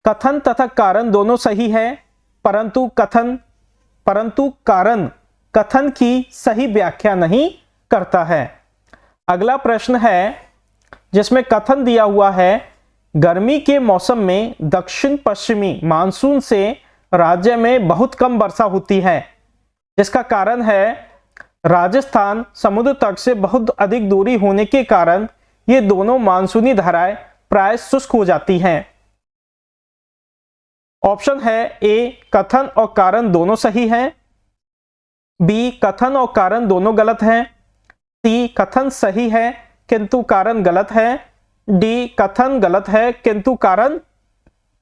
कथन तथा कारण दोनों सही है परंतु कथन परंतु कारण कथन की सही व्याख्या नहीं करता है। अगला प्रश्न है जिसमें कथन दिया हुआ है, गर्मी के मौसम में दक्षिण पश्चिमी मानसून से राज्य में बहुत कम वर्षा होती है, जिसका कारण है राजस्थान समुद्र तट से बहुत अधिक दूरी होने के कारण ये दोनों मानसूनी धाराएं प्राय शुष्क हो जाती हैं। ऑप्शन है ए, कथन और कारण दोनों सही हैं, बी, कथन और कारण दोनों गलत हैं, सी, कथन सही है किंतु कारण गलत है, डी, कथन गलत है किंतु कारण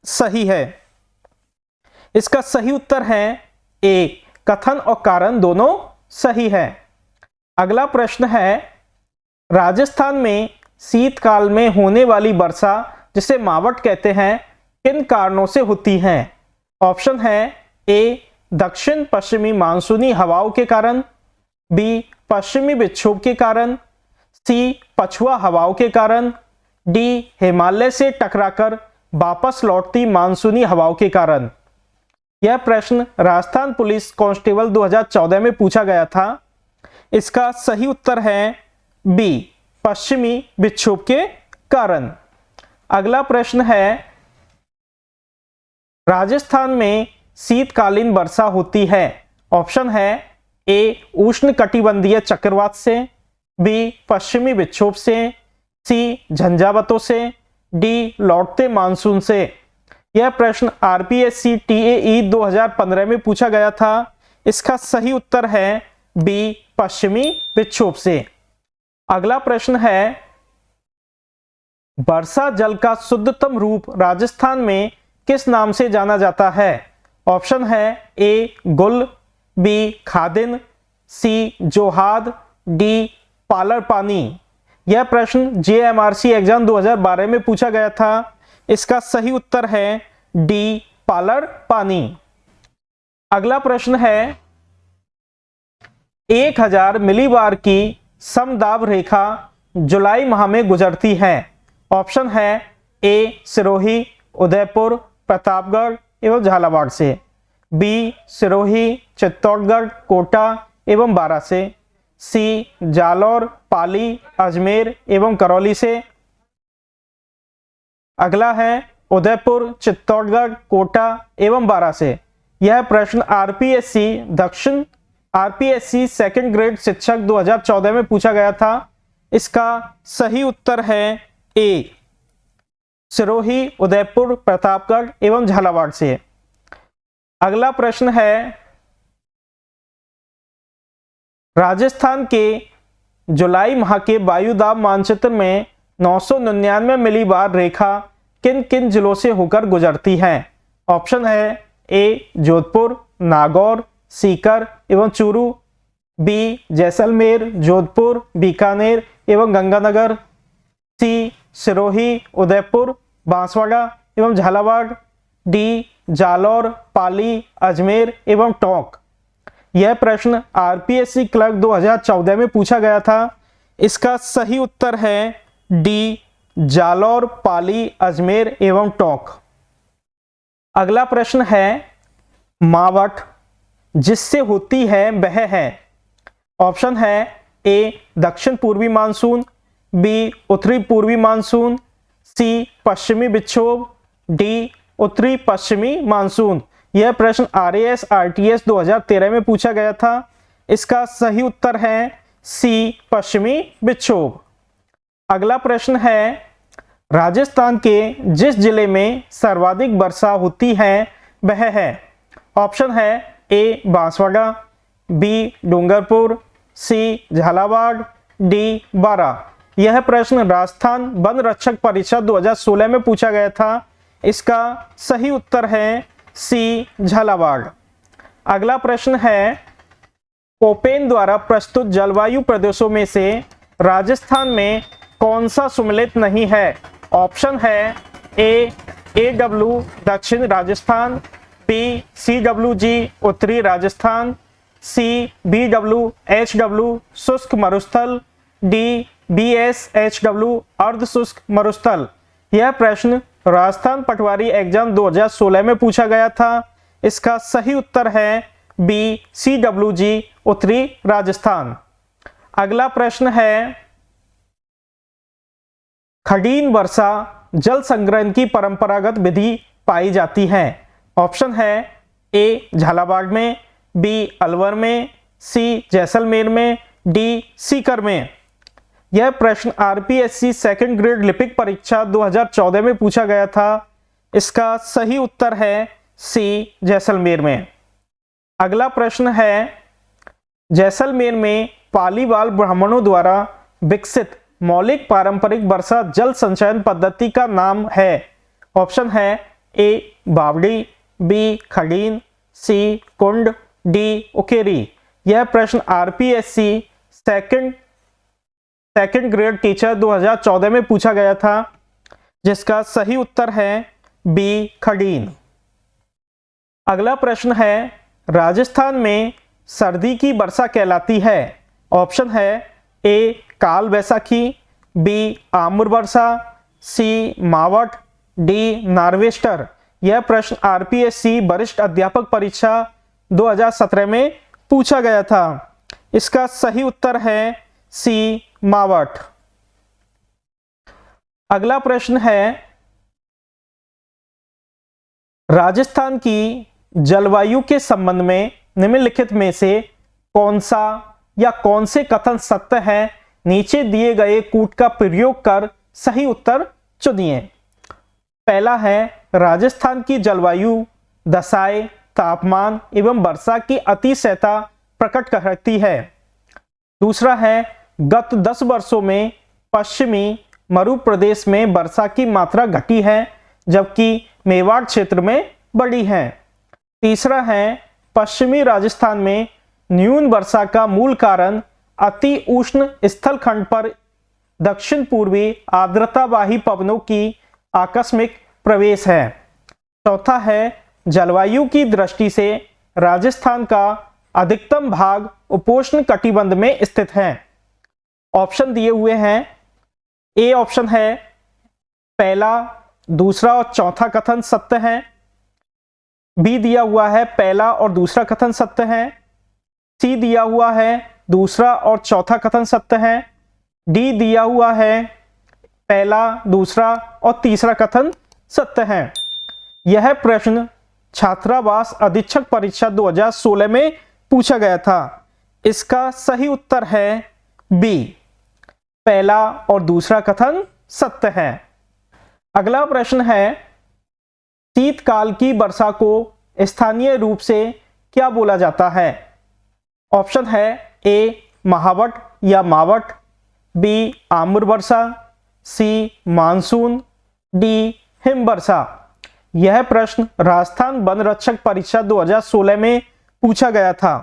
सही है। इसका सही उत्तर है ए, कथन और कारण दोनों सही है। अगला प्रश्न है, राजस्थान में शीतकाल में होने वाली वर्षा जिसे मावट कहते हैं किन कारणों से होती है। ऑप्शन है ए, दक्षिण पश्चिमी मानसूनी हवाओं के कारण, बी, पश्चिमी विक्षोभ के कारण, सी, पछुआ हवाओं के कारण, डी, हिमालय से टकराकर वापस लौटती मानसूनी हवाओं के कारण। यह प्रश्न राजस्थान पुलिस कांस्टेबल 2014 में पूछा गया था। इसका सही उत्तर है बी, पश्चिमी विक्षोभ के कारण। अगला प्रश्न है, राजस्थान में शीतकालीन वर्षा होती है। ऑप्शन है ए, उष्ण कटिबंधीय चक्रवात से, बी, पश्चिमी विक्षोभ से, सी, झंझावातों से, डी, लौटते मानसून से। यह प्रश्न आरपीएससी टीएई 2015 में पूछा गया था। इसका सही उत्तर है बी, पश्चिमी विक्षोभ से। अगला प्रश्न है, वर्षा जल का शुद्धतम रूप राजस्थान में किस नाम से जाना जाता है। ऑप्शन है ए, गुल, बी, खादिन, सी, जोहाद, डी, पालर पानी। यह प्रश्न जेएमआरसी एग्जाम 2012 में पूछा गया था। इसका सही उत्तर है डी, पालर पानी। अगला प्रश्न है, 1000 मिलीबार की समदाब रेखा जुलाई माह में गुजरती है। ऑप्शन है ए, सिरोही, उदयपुर, प्रतापगढ़ एवं झालावाड़ से, बी, सिरोही, चित्तौड़गढ़, कोटा एवं बारा से, सी, जालौर, पाली, अजमेर एवं करौली से। अगला है उदयपुर, चित्तौड़गढ़, कोटा एवं बारा से। यह प्रश्न आरपीएससी सेकंड ग्रेड शिक्षक 2014 में पूछा गया था। इसका सही उत्तर है ए, सिरोही, उदयपुर, प्रतापगढ़ एवं झालावाड़ से। अगला प्रश्न है, राजस्थान के जुलाई माह के वायुदाब मानचित्र में 999 मिलीबार रेखा किन किन जिलों से होकर गुजरती है। ऑप्शन है ए, जोधपुर, नागौर, सीकर एवं चूरू, बी, जैसलमेर, जोधपुर, बीकानेर एवं गंगानगर, सी, सिरोही, उदयपुर, बांसवाड़ा एवं झालावाड़, डी, जालौर, पाली, अजमेर एवं टोंक। यह प्रश्न आरपीएससी क्लर्क 2014 में पूछा गया था। इसका सही उत्तर है डी, जालौर, पाली, अजमेर एवं टोंक। अगला प्रश्न है, मावट जिससे होती है वह है। ऑप्शन है ए, दक्षिण पूर्वी मानसून, बी, उत्तरी पूर्वी मानसून, सी, पश्चिमी विक्षोभ, डी, उत्तरी पश्चिमी मानसून। यह प्रश्न आरएएस आरटीएस 2013 में पूछा गया था। इसका सही उत्तर है सी, पश्चिमी विक्षोभ। अगला प्रश्न है, राजस्थान के जिस जिले में सर्वाधिक वर्षा होती है वह है। ऑप्शन है ए, बांसवाड़ा, बी, डूंगरपुर, सी, झालावाड़, डी, बारा। यह प्रश्न राजस्थान वन रक्षक परीक्षा 2016 में पूछा गया था। इसका सही उत्तर है सी, झालावाड़। अगला प्रश्न है, कोपेन द्वारा प्रस्तुत जलवायु प्रदेशों में से राजस्थान में कौन सा सम्मिलित नहीं है। ऑप्शन है ए, AW दक्षिण राजस्थान, बी, CWG उत्तरी राजस्थान, सी, BWHW शुष्क मरुस्थल, डी, BSHW अर्ध शुष्क मरुस्थल। यह प्रश्न राजस्थान पटवारी एग्जाम 2016 में पूछा गया था। इसका सही उत्तर है बी CWG उत्तरी राजस्थान। अगला प्रश्न है, खडीन वर्षा जल संग्रहण की परंपरागत विधि पाई जाती है। ऑप्शन है ए झालावाड़ में, बी अलवर में, सी जैसलमेर में, डी सीकर में। यह प्रश्न आरपीएससी सेकंड ग्रेड लिपिक परीक्षा 2014 में पूछा गया था। इसका सही उत्तर है सी जैसलमेर में। अगला प्रश्न है, जैसलमेर में पालीवाल ब्राह्मणों द्वारा विकसित मौलिक पारंपरिक वर्षा जल संचयन पद्धति का नाम है। ऑप्शन है ए बावड़ी, बी खडीन, सी कुंड, डी उकेरी। यह प्रश्न आरपीएससी सेकंड ग्रेड टीचर 2014 में पूछा गया था, जिसका सही उत्तर है बी खडीन। अगला प्रश्न है, राजस्थान में सर्दी की वर्षा कहलाती है। ऑप्शन है ए काल वैसाखी, बी आमुर वर्षा, सी मावट, डी नार्वेस्टर। यह प्रश्न आरपीएससी वरिष्ठ अध्यापक परीक्षा 2017 में पूछा गया था। इसका सही उत्तर है सी मावट। अगला प्रश्न है, राजस्थान की जलवायु के संबंध में निम्नलिखित में से कौन सा या कौन से कथन सत्य है, नीचे दिए गए कूट का प्रयोग कर सही उत्तर चुनिए। पहला है, राजस्थान की जलवायु दशाएं, तापमान एवं वर्षा की अतिशयता प्रकट करती है। दूसरा है, गत 10 वर्षों में पश्चिमी मरु प्रदेश में वर्षा की मात्रा घटी है, जबकि मेवाड़ क्षेत्र में बढ़ी है। तीसरा है, पश्चिमी राजस्थान में न्यून वर्षा का मूल कारण अति उष्ण स्थलखंड पर दक्षिण पूर्वी आर्द्रतावाही पवनों की आकस्मिक प्रवेश है। चौथा है, जलवायु की दृष्टि से राजस्थान का अधिकतम भाग उपोष्ण कटिबंध में स्थित है। ऑप्शन दिए हुए हैं। ए ऑप्शन है, पहला, दूसरा और चौथा कथन सत्य है। बी दिया हुआ है, पहला और दूसरा कथन सत्य है। सी दिया हुआ है, दूसरा और चौथा कथन सत्य है। डी दिया हुआ है, पहला, दूसरा और तीसरा कथन सत्य है। यह प्रश्न छात्रावास अधीक्षक परीक्षा 2016 में पूछा गया था। इसका सही उत्तर है बी, पहला और दूसरा कथन सत्य है। अगला प्रश्न है, शीतकाल की वर्षा को स्थानीय रूप से क्या बोला जाता है। ऑप्शन है ए महावट या मावट, बी आमुर वर्षा, सी मानसून, डी हिम वर्षा। यह प्रश्न राजस्थान वन रक्षक परीक्षा 2016 में पूछा गया था।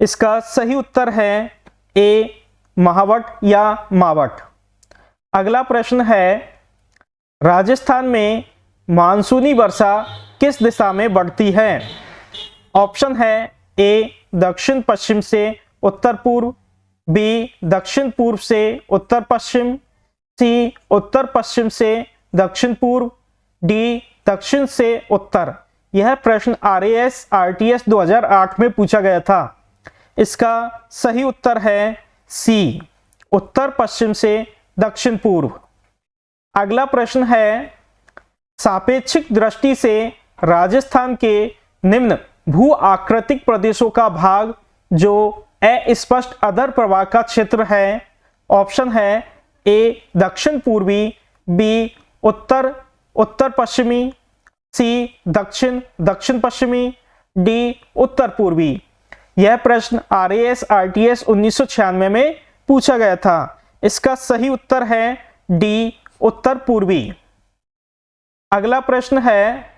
इसका सही उत्तर है ए महावट या मावट। अगला प्रश्न है, राजस्थान में मानसूनी वर्षा किस दिशा में बढ़ती है। ऑप्शन है ए दक्षिण पश्चिम से उत्तर पूर्व, बी दक्षिण पूर्व से उत्तर पश्चिम, सी उत्तर पश्चिम से दक्षिण पूर्व, डी दक्षिण से उत्तर। यह प्रश्न आरएएस आरटीएस 2008 में पूछा गया था। इसका सही उत्तर है सी, उत्तर पश्चिम से दक्षिण पूर्व। अगला प्रश्न है, सापेक्षिक दृष्टि से राजस्थान के निम्न भू आकृतिक प्रदेशों का भाग जो अस्पष्ट अधर प्रवाह का क्षेत्र है। ऑप्शन है ए दक्षिण पूर्वी, बी उत्तर उत्तर पश्चिमी, सी दक्षिण दक्षिण पश्चिमी, डी उत्तर पूर्वी। यह प्रश्न आरएएस आरटीएस 1996 में पूछा गया था। इसका सही उत्तर है डी उत्तर पूर्वी। अगला प्रश्न है,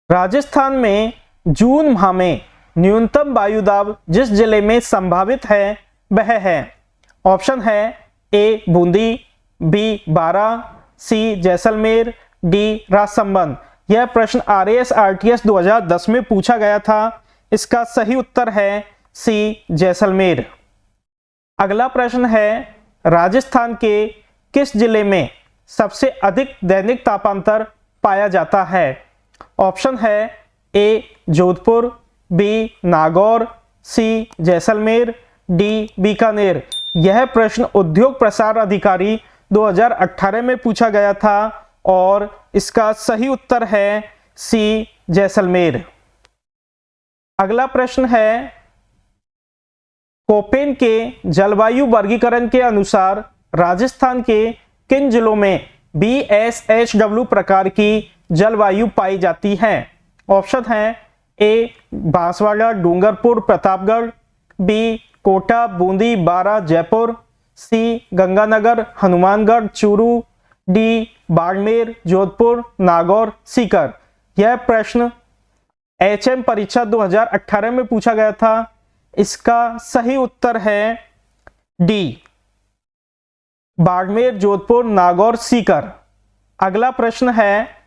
राजस्थान में जून माह में न्यूनतम वायुदाब जिस जिले में संभावित है वह है। ऑप्शन है ए बूंदी, बी बारा, सी जैसलमेर, डी राजसमंद। यह प्रश्न आरएएस आरटीएस 2010 में पूछा गया था। इसका सही उत्तर है सी जैसलमेर। अगला प्रश्न है, राजस्थान के किस जिले में सबसे अधिक दैनिक तापांतर पाया जाता है? ऑप्शन है ए जोधपुर, बी नागौर, सी जैसलमेर, डी बीकानेर। यह प्रश्न उद्योग प्रसार अधिकारी 2018 में पूछा गया था और इसका सही उत्तर है सी जैसलमेर। अगला प्रश्न है, कोपेन के जलवायु वर्गीकरण के अनुसार राजस्थान के किन जिलों में BSHW प्रकार की जलवायु पाई जाती है? ऑप्शन है ए बांसवाड़ा, डूंगरपुर, प्रतापगढ़, बी कोटा, बूंदी, बारा, जयपुर, सी गंगानगर, हनुमानगढ़, चूरू, डी बाड़मेर, जोधपुर, नागौर, सीकर। यह प्रश्न HM परीक्षा 2018 में पूछा गया था। इसका सही उत्तर है डी बाड़मेर, जोधपुर, नागौर, सीकर। अगला प्रश्न है,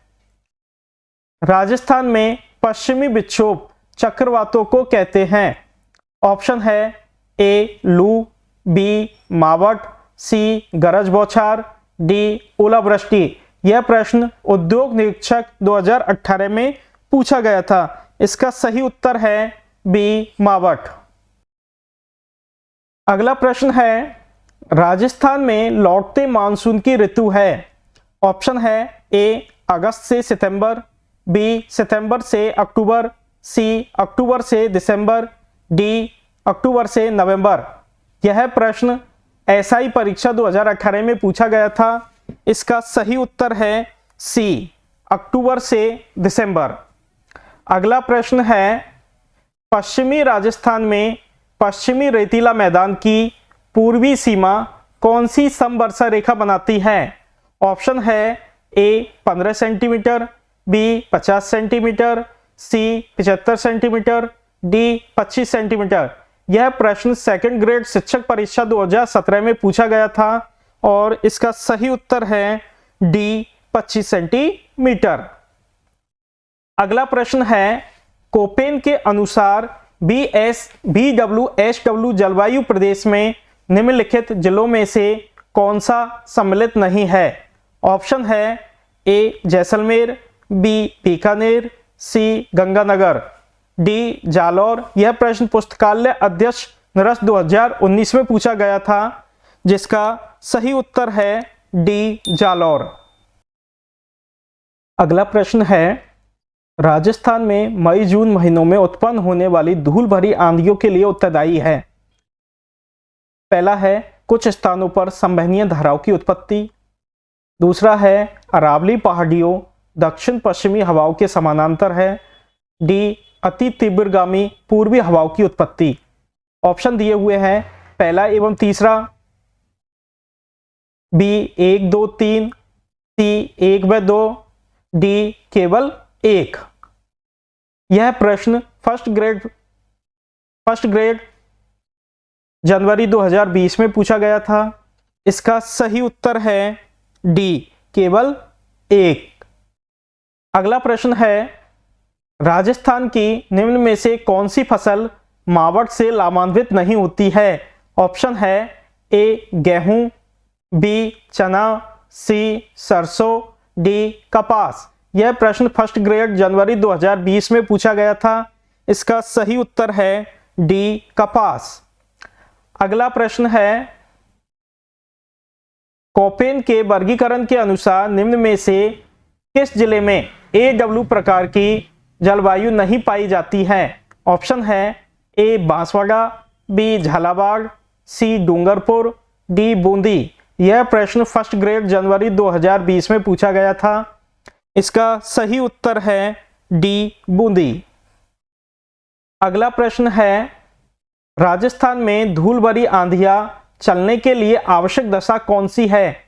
राजस्थान में पश्चिमी विक्षोभ चक्रवातों को कहते हैं? ऑप्शन है ए लू, बी मावट, सी गरज बौछार, डी ओलावृष्टि। यह प्रश्न उद्योग निरीक्षक 2018 में पूछा गया था। इसका सही उत्तर है बी मावट। अगला प्रश्न है, राजस्थान में लौटते मानसून की ऋतु है? ऑप्शन है ए अगस्त से सितंबर, बी सितंबर से अक्टूबर, सी अक्टूबर से दिसंबर, डी अक्टूबर से नवंबर। यह प्रश्न SI परीक्षा 2018 में पूछा गया था। इसका सही उत्तर है सी अक्टूबर से दिसंबर। अगला प्रश्न है, पश्चिमी राजस्थान में पश्चिमी रेतीला मैदान की पूर्वी सीमा कौन सी समवर्षा रेखा बनाती है? ऑप्शन है ए 15 सेंटीमीटर, बी 50 सेंटीमीटर, सी 75 सेंटीमीटर, डी 25 सेंटीमीटर। यह प्रश्न सेकंड ग्रेड शिक्षक परीक्षा 2017 में पूछा गया था और इसका सही उत्तर है डी 25 सेंटीमीटर। अगला प्रश्न है, कोपेन के अनुसार BSBWHW जलवायु प्रदेश में निम्नलिखित जिलों में से कौन सा सम्मिलित नहीं है? ऑप्शन है ए जैसलमेर, बी बीकानेर, सी गंगानगर, डी जालौर। यह प्रश्न पुस्तकालय अध्यक्ष निरस्त 2019 में पूछा गया था, जिसका सही उत्तर है डी जालौर। अगला प्रश्न है, राजस्थान में मई जून महीनों में उत्पन्न होने वाली धूल भरी आंधियों के लिए उत्तरदायी है? पहला है कुछ स्थानों पर संवहनीय धाराओं की उत्पत्ति, दूसरा है अरावली पहाड़ियों दक्षिण पश्चिमी हवाओं के समानांतर है, डी अति तीव्रगामी पूर्वी हवाओं की उत्पत्ति। ऑप्शन दिए हुए हैं पहला एवं तीसरा, बी 1, 2, 3, सी 1 व 2, डी केवल 1। यह प्रश्न फर्स्ट ग्रेड जनवरी 2020 में पूछा गया था। इसका सही उत्तर है डी केवल 1। अगला प्रश्न है, राजस्थान की निम्न में से कौन सी फसल मावट से लाभान्वित नहीं होती है? ऑप्शन है ए गेहूं, बी चना, सी सरसों, डी कपास। यह प्रश्न फर्स्ट ग्रेड जनवरी 2020 में पूछा गया था। इसका सही उत्तर है डी कपास। अगला प्रश्न है, कोपेन के वर्गीकरण के अनुसार निम्न में से किस जिले में AW प्रकार की जलवायु नहीं पाई जाती है? ऑप्शन है ए बांसवाड़ा, बी झालावाड़, सी डूंगरपुर, डी बूंदी। यह प्रश्न फर्स्ट ग्रेड जनवरी 2020 में पूछा गया था। इसका सही उत्तर है डी बूंदी। अगला प्रश्न है, राजस्थान में धूल भरी आंधियां चलने के लिए आवश्यक दशा कौन सी है?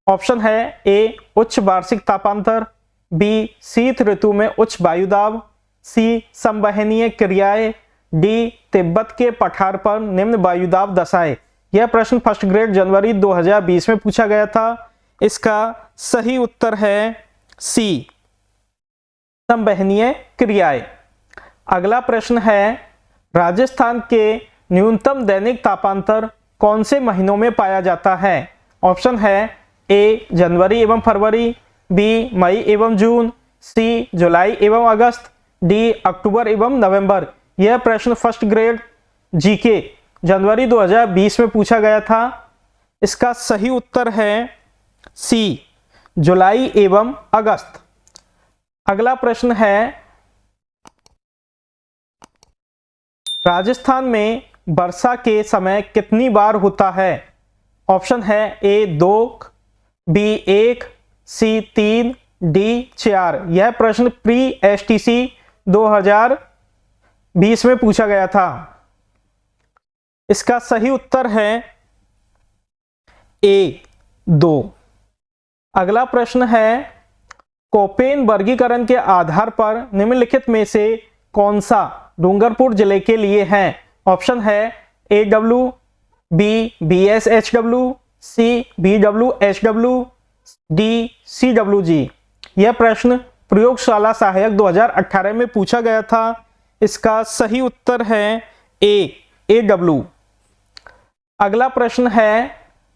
ऑप्शन है ए उच्च वार्षिक तापांतर, बी शीत ऋतु में उच्च वायुदाब, सी संवहनीय क्रियाएं, डी तिब्बत के पठार पर निम्न वायुदाब दशाएं। यह प्रश्न फर्स्ट ग्रेड जनवरी 2020 में पूछा गया था। इसका सही उत्तर है सी संवहनीय क्रियाएं। अगला प्रश्न है, राजस्थान के न्यूनतम दैनिक तापांतर कौन से महीनों में पाया जाता है? ऑप्शन है ए जनवरी एवं फरवरी, बी मई एवं जून, सी जुलाई एवं अगस्त, डी अक्टूबर एवं नवंबर। यह प्रश्न फर्स्ट ग्रेड जीके जनवरी 2020 में पूछा गया था। इसका सही उत्तर है सी जुलाई एवं अगस्त। अगला प्रश्न है राजस्थान में वर्षा के समय कितनी बार होता है? ऑप्शन है ए 2, बी 1, सी 3, डी 4। यह प्रश्न प्री एसटीसी 2020 में पूछा गया था। इसका सही उत्तर है ए 2। अगला प्रश्न है कोपेन वर्गीकरण के आधार पर निम्नलिखित में से कौन सा डूंगरपुर जिले के लिए है? ऑप्शन है AW, बी BSHW, सी BWHW, डी CWG। यह प्रश्न प्रयोगशाला सहायक 2018 में पूछा गया था। इसका सही उत्तर है ए AW। अगला प्रश्न है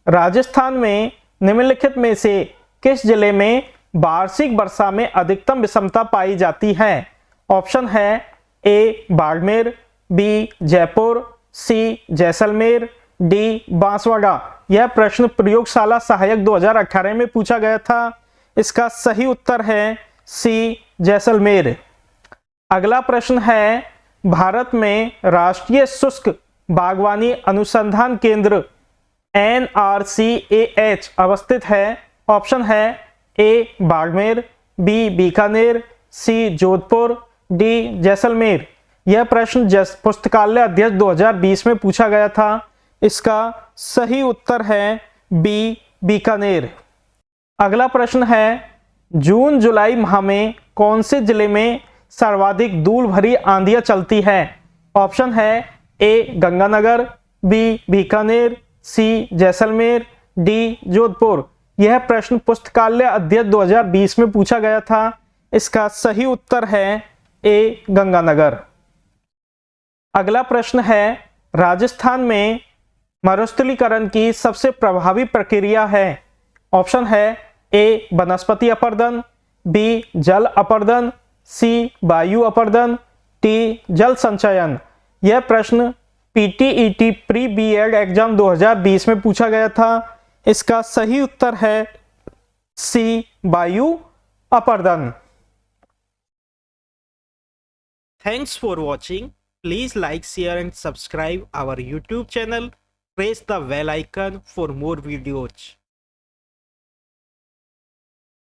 राजस्थान में निम्नलिखित में से किस जिले में वार्षिक वर्षा में अधिकतम विषमता पाई जाती है? ऑप्शन है ए Barmer, B Jaipur, C Jaisalmer, D Banswara. यह प्रश्न प्रयोगशाला सहायक 2018 में पूछा गया था। इसका सही उत्तर है सी जैसलमेर। अगला प्रश्न है भारत में राष्ट्रीय शुष्क बागवानी अनुसंधान केंद्र NRCAH अवस्थित है। ऑप्शन है ए बाड़मेर, बी बीकानेर, सी जोधपुर, डी जैसलमेर। यह प्रश्न पुस्तकालय अध्यक्ष 2020 में पूछा गया था। इसका सही उत्तर है बी बीकानेर। अगला प्रश्न है जून जुलाई माह में कौन से जिले में सर्वाधिक धूल भरी आंधियां चलती है? ऑप्शन है ए गंगानगर, बी बीकानेर, सी जैसलमेर, डी जोधपुर। यह प्रश्न पुस्तकालय अध्ययन 2020 में पूछा गया था। इसका सही उत्तर है ए गंगानगर। अगला प्रश्न है राजस्थान में मरुस्थलीकरण की सबसे प्रभावी प्रक्रिया है। ऑप्शन है ए वनस्पति अपरदन, बी जल अपरदन, सी वायु अपरदन, डी जल संचयन। यह प्रश्न PTET प्री BEd एग्जाम 2020 में पूछा गया था। इसका सही उत्तर है सी वायु अपरदन। Thanks for watching. Please like, share and subscribe our YouTube channel. Press the bell icon for more videos.